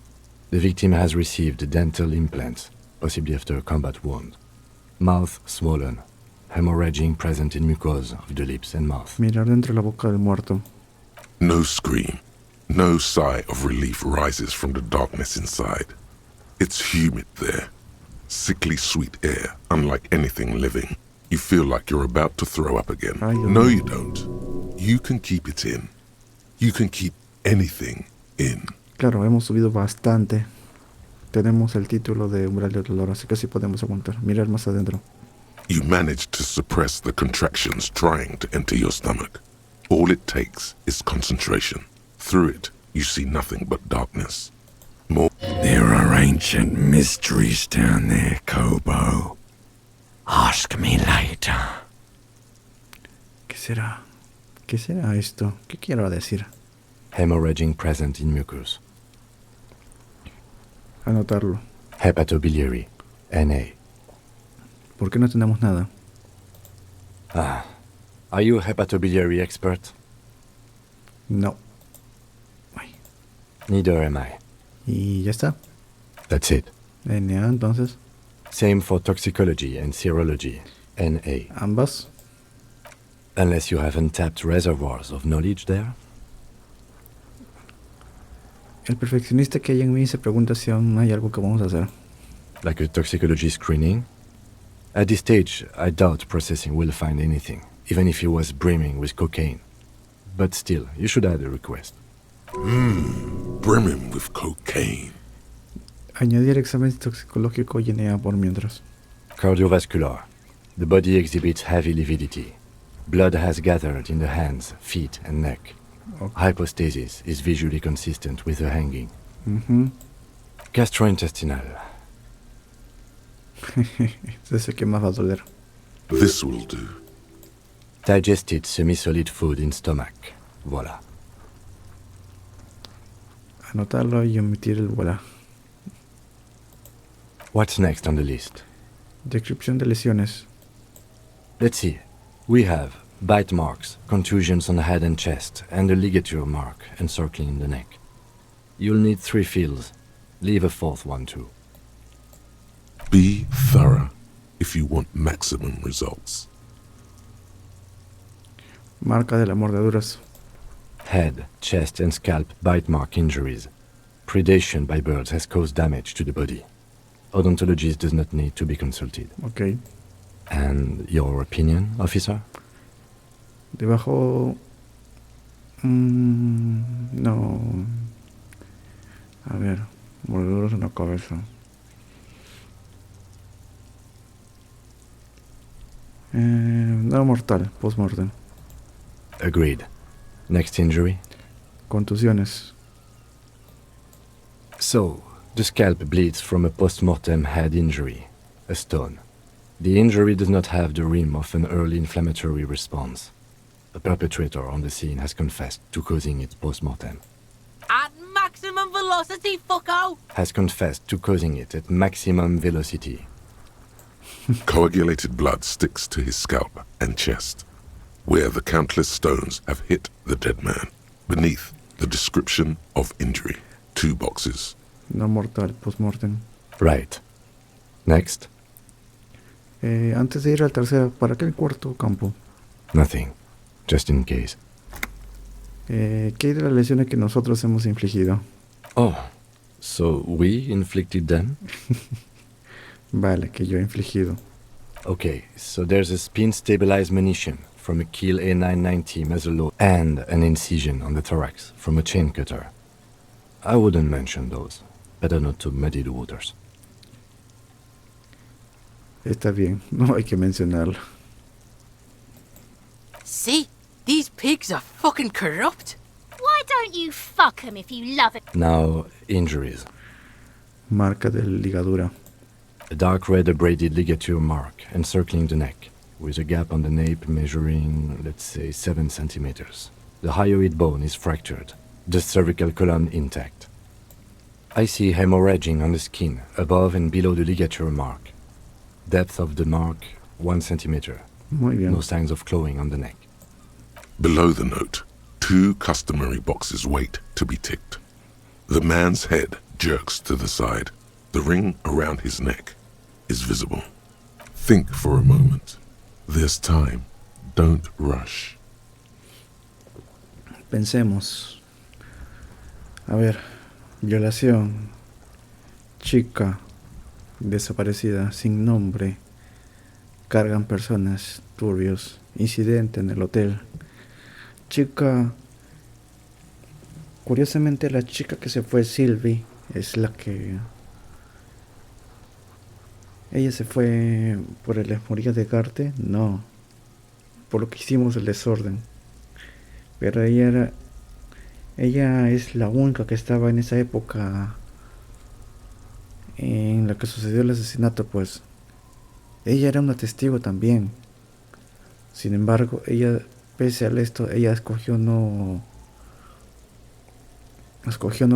The victim has received dental implants, possibly after a combat wound. Mouth swollen. Hemorrhaging present in mucosa of the lips and mouth. Mirar dentro de la boca del muerto. No scream, no sigh of relief rises from the darkness inside. It's humid there. Sickly sweet air, unlike anything living. You feel like you're about to throw up again. No, you don't. You can keep it in. You can keep anything in. Claro, hemos subido bastante. Tenemos el título de umbral de dolor, así que sí podemos aguantar. Mirar más adentro. You manage to suppress the contractions trying to enter your stomach. All it takes is concentration. Through it, you see nothing but darkness. More. There are ancient mysteries down there, Kobo. Ask me later. ¿Qué será? ¿Qué será esto? ¿Qué quiero decir? Hemorrhaging present in mucus. Anotarlo. Hepatobiliary. NA. ¿Por qué no tenemos nada? Ah. Are you a hepatobiliary expert? No. Neither am I. Y ya está. That's it. NA, entonces. Same for toxicology and serology. NA. Ambas. Unless you have untapped reservoirs of knowledge there. El perfeccionista que hay en mí se pregunta si aún hay algo que vamos a hacer. Like a toxicology screening? At this stage, I doubt processing will find anything, even if he was brimming with cocaine. But still, you should add a request. Brimming with cocaine. Añadir examen toxicológico y NA por mientras. Cardiovascular. The body exhibits heavy lividity. Blood has gathered in the hands, feet, and neck. Okay. Hypostasis is visually consistent with the hanging. Gastrointestinal. Es el que más va a doler. This will do. Digested semi-solid food in stomach. Voila. Anotarlo y omitir el voilà. What's next on the list? Descripción de lesiones. Let's see. We have bite marks, contusions on the head and chest, and a ligature mark encircling the neck. You'll need 3 fields. Leave a 4th one too. Be thorough if you want maximum results. Marca de las mordeduras. Head, chest, and scalp bite mark injuries. Predation by birds has caused damage to the body. Odontologist does not need to be consulted. Ok. And your opinion, officer? Debajo... no... A ver, mordeduras en la cabeza. No mortal, post-mortem. Agreed. Next injury? Contusiones. So, the scalp bleeds from a post-mortem head injury, a stone. The injury does not have the rim of an early inflammatory response. The perpetrator on the scene has confessed to causing it post-mortem. At maximum velocity, fucko! Has confessed to causing it at maximum velocity. Coagulated blood sticks to his scalp and chest, where the countless stones have hit the dead man. Beneath, the description of injury. 2 boxes. No mortal, post-mortem. Right. Next? Antes de ir al tercero, ¿para qué el cuarto campo? Nothing. Just in case. ¿Qué hay de las lesiones que nosotros hemos infligido? Oh, so we inflicted them? Vale, que yo he infligido. Okay, so there's a spin-stabilized munition from a Kiel A990 muzzleloader and an incision on the thorax from a chain cutter. I wouldn't mention those. Better not to muddy the waters. Está bien, no hay que mencionarlo. See? These pigs are fucking corrupt. Why don't you fuck 'em if you love it? Now, injuries. Marca de ligadura. A dark red abraded ligature mark encircling the neck, with a gap on the nape measuring, let's say, 7 centimeters. The hyoid bone is fractured, the cervical column intact. I see hemorrhaging on the skin, above and below the ligature mark. Depth of the mark, 1 centimeter. Muy bien. No signs of clawing on the neck. Below the note, 2 customary boxes wait to be ticked. The man's head jerks to the side. The ring around his neck is visible. Think for a moment. There's time. Don't rush. Pensemos. A ver, violación, chica, desaparecida, sin nombre, cargan personas, turbios, incidente en el hotel. Chica, curiosamente la chica que se fue, Sylvie, es la que... ¿Ella se fue por el esmoría de Garte? No, por lo que hicimos el desorden. Pero ella es la única que estaba en esa época en la que sucedió el asesinato, pues. Ella era una testigo también. Sin embargo, ella, pese a esto, ella escogió no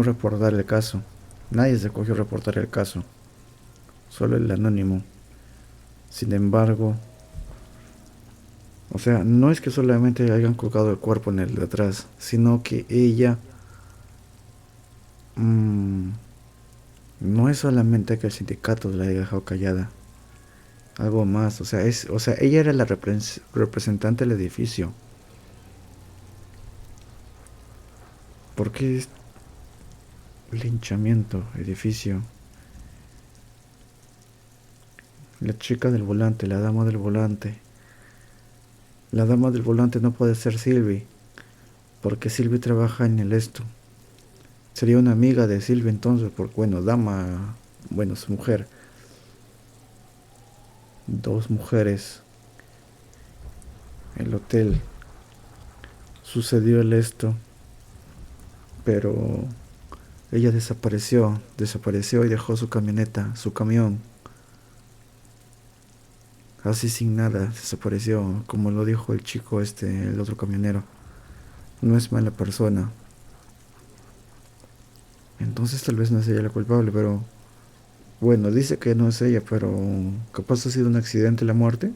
reportar el caso. Nadie se escogió reportar el caso. Solo el anónimo. Sin embargo, o sea, no es que solamente hayan colgado el cuerpo en el de atrás, sino que ella no es solamente que el sindicato la haya dejado callada, algo más. O sea, ella era la representante del edificio. ¿Por qué es linchamiento, edificio? La chica del volante, la dama del volante. La dama del volante no puede ser Sylvie, porque Sylvie trabaja en el esto. Sería una amiga de Sylvie entonces, porque su mujer. 2 mujeres. El hotel. Sucedió el esto. Pero ella desapareció y dejó su camioneta, su camión. Así sin nada, desapareció, como lo dijo el chico el otro camionero. No es mala persona. Entonces tal vez no es ella la culpable, pero Bueno, dice que no es ella, pero capaz ha sido un accidente la muerte.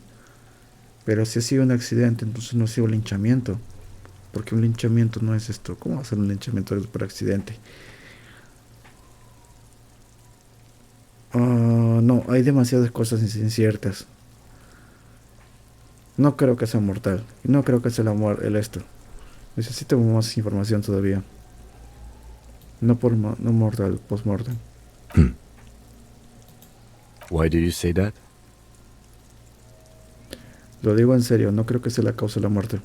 Pero si ha sido un accidente, entonces no ha sido linchamiento. Porque un linchamiento no es esto. ¿Cómo va a ser un linchamiento por accidente? No, hay demasiadas cosas inciertas. No creo que sea mortal. No creo que sea el esto. Necesito más información todavía. No mortal, post-mortem. Why do you say that? Lo digo en serio, no creo que sea la causa de la muerte.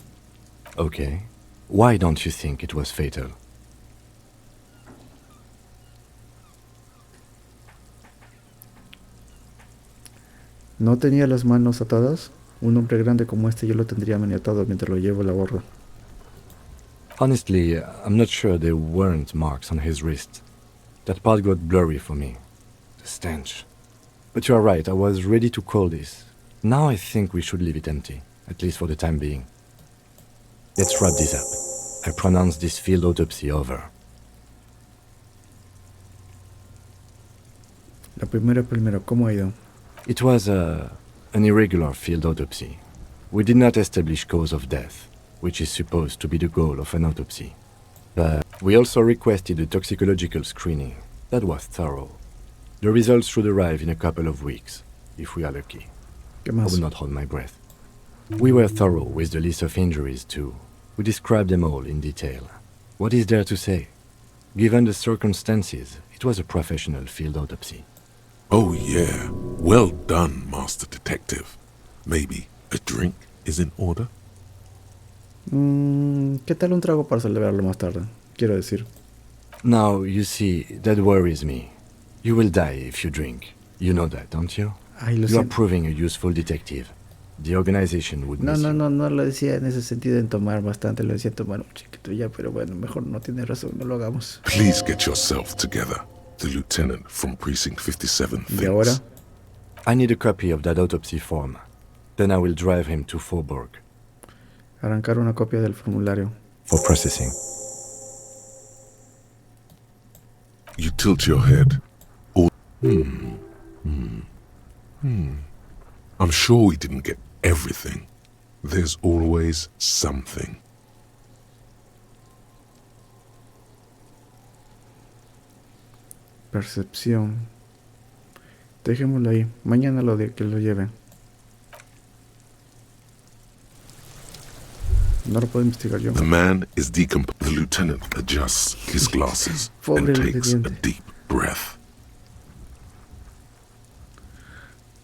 Okay. Why don't you think it was fatal? ¿No tenía las manos atadas? Un hombre grande como este yo lo tendría maniatado mientras lo llevo a la borda. Honestly, I'm not sure there weren't marks on his wrist. That part got blurry for me. The stench. But you are right, I was ready to call this. Now I think we should leave it empty, at least for the time being. Let's wrap this up. I pronounce this field autopsy over. La primera, ¿cómo ha ido? It was an irregular field autopsy. We did not establish cause of death, which is supposed to be the goal of an autopsy. But we also requested a toxicological screening. That was thorough. The results should arrive in a couple of weeks, if we are lucky. ¿Qué I más? will not hold my breath. We were thorough with the list of injuries too. We described them all in detail. What is there to say? Given the circumstances, it was a professional field autopsy. Oh yeah, well done, Master Detective. Maybe a drink is in order? ¿Qué tal un trago para celebrarlo más tarde? Quiero decir. Now, you see, that worries me. You will die if you drink. You know that, don't you? Ay, lo You are siento. proving a useful detective. The organization would miss you. No lo decía en ese sentido en tomar bastante, lo decía en tomar un chiquito ya, pero bueno, mejor no tiene razón, no lo hagamos. Please get yourself together. The lieutenant from Precinct 57 ¿Y ahora? thinks. I need a copy of that autopsy form. Then I will drive him to Faubourg. Arrancar una copia del formulario. For processing. You tilt your head. Or, I'm sure we didn't get everything. There's always something. Percepción. Dejémoslo ahí. Mañana que lo lleve. No lo puedo investigar yo. The man is decomposed. The lieutenant adjusts his glasses and Pobre takes a teniente. deep breath.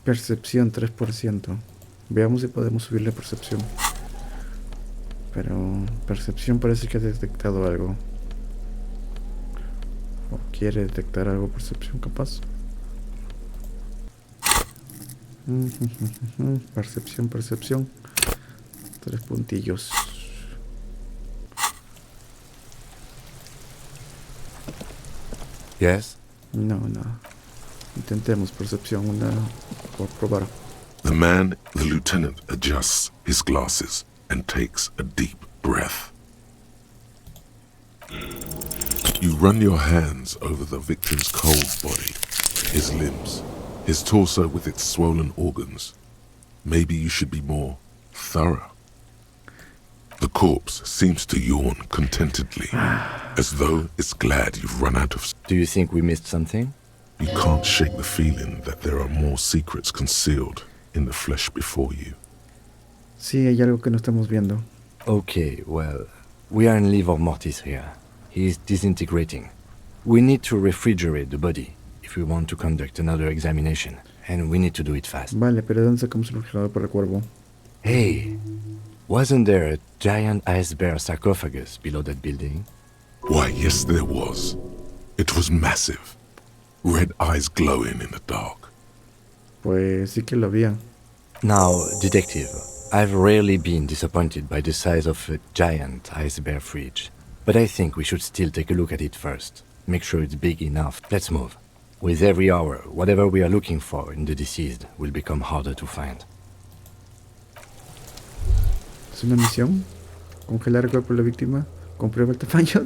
Percepción 3%. Veamos si podemos subirle percepción. Pero percepción parece que ha detectado algo. ¿O quiere detectar algo? Percepción capaz. Percepción. 3 puntillos. Yes? No. Intentemos percepción una por probar. The lieutenant adjusts his glasses and takes a deep breath. You run your hands over the victim's cold body, his limbs, his torso with its swollen organs. Maybe you should be more thorough. The corpse seems to yawn contentedly, as though it's glad you've run out of... Do you think we missed something? You can't shake the feeling that there are more secrets concealed in the flesh before you. Sí, hay algo que no estamos viendo. Okay, well, we are in livor mortis here. He is disintegrating. We need to refrigerate the body if we want to conduct another examination, and we need to do it fast. Vale, pero ¿dónde sacamos el refrigerador para el cuervo? Hey, wasn't there a giant ice bear sarcophagus below that building? Why, yes, there was. It was massive. Red eyes glowing in the dark. Pues sí que lo había. Now, detective, I've rarely been disappointed by the size of a giant ice bear fridge. But I think we should still take a look at it first. Make sure it's big enough. Let's move. With every hour, whatever we are looking for in the deceased will become harder to find. ¿Es una misión? ¿Congelar el cuerpo de la víctima? ¿Comprueba el tamaño?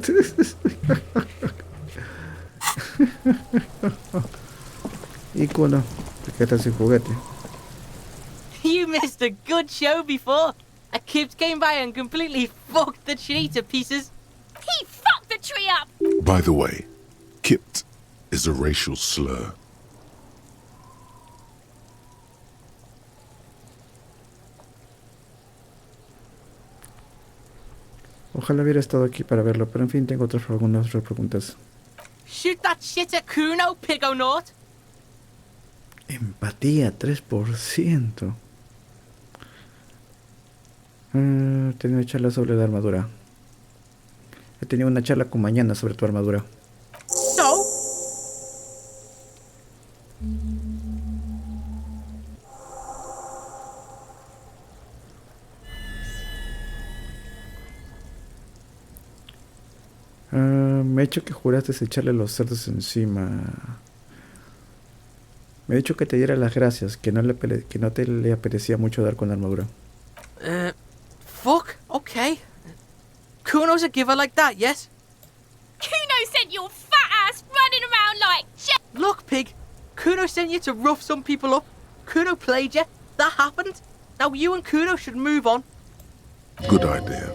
Y Kuno, ¿qué tal sin juguete? You missed a good show before. A kid came by and completely fucked the tree to pieces. He fucked the tree up! By the way, kipped is a racial slur. Ojalá hubiera estado aquí para verlo, pero en fin, tengo algunas otras preguntas. Shoot that shit at Kuno, pig o naught. Empatía, 3%. Tenía una charla sobre la armadura. He tenido una charla con mañana sobre tu armadura. So? Me he dicho que juraste echarle los cerdos encima. Me he dicho que te diera las gracias, que no te le apetecía mucho dar con la armadura. Fuck, okay. Kuno's a giver like that, yes? Kuno sent your fat ass running around like shit! Look, pig. Kuno sent you to rough some people up. Kuno played you. That happened. Now you and Kuno should move on. Good idea.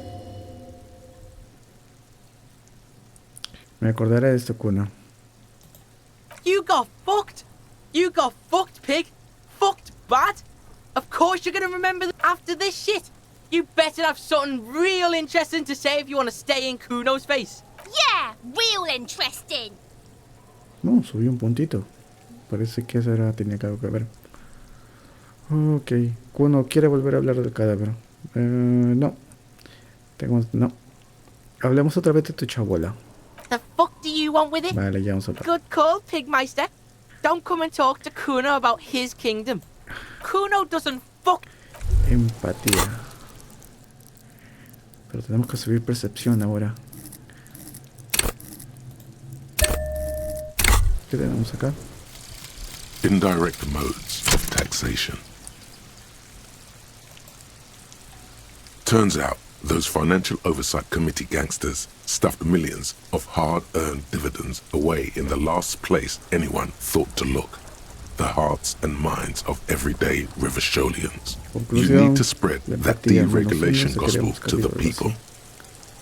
Me acordaré de esto, Kuno. You got fucked. You got fucked, pig. Fucked bad. Of course you're gonna remember after this shit. You better have something real interesting to say if you want to stay in Kuno's face. Yeah, real interesting. No, subí un puntito. Parece que eso tenía algo que ver. Ok. Kuno quiere volver a hablar del cadáver. No. No. Hablemos otra vez de tu chabuela. The fuck do you want with it? Vale, ya vamos a hablar. Good call, Pigmeister. Don't come and talk to Kuno about his kingdom. Kuno doesn't fuck. Empatía. Pero tenemos que subir percepción ahora. ¿Qué tenemos acá? Indirect modes of taxation. Turns out, those Financial Oversight Committee gangsters stuffed millions of hard-earned dividends away in the last place anyone thought to look. The hearts and minds of everyday Rivasholians. You need to spread that deregulation gospel to the people.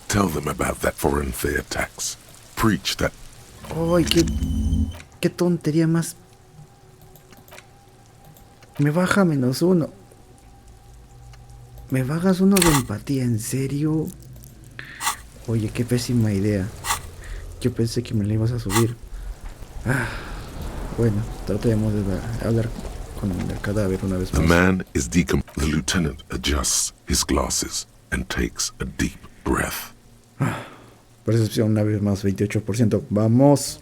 Tell them about that foreign fair tax. Preach that. ¡Ay, qué tontería más! Me baja -1. ¿Me bajas 1 de empatía? ¿En serio? Oye, qué pésima idea. Yo pensé que me la ibas a subir. Bueno, tratemos de hablar con el cadáver una vez más. The man is The lieutenant adjusts his glasses and takes a deep breath. Percepción una vez más, 28%. ¡Vamos!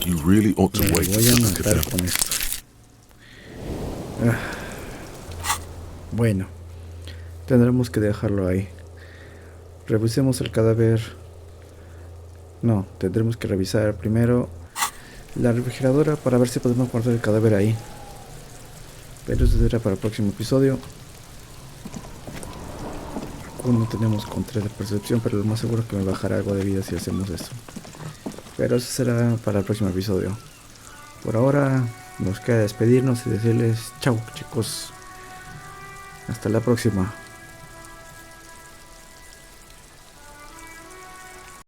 You really ought to wait voy a matar con esto. Bueno, tendremos que dejarlo ahí. Revisemos el cadáver. No, tendremos que revisar primero la refrigeradora para ver si podemos guardar el cadáver ahí. Pero eso será para el próximo episodio. No tenemos con 3 de percepción, pero lo más seguro es que me bajará algo de vida si hacemos esto. Pero eso será para el próximo episodio. Por ahora nos queda despedirnos y decirles chau, chicos. Hasta la próxima.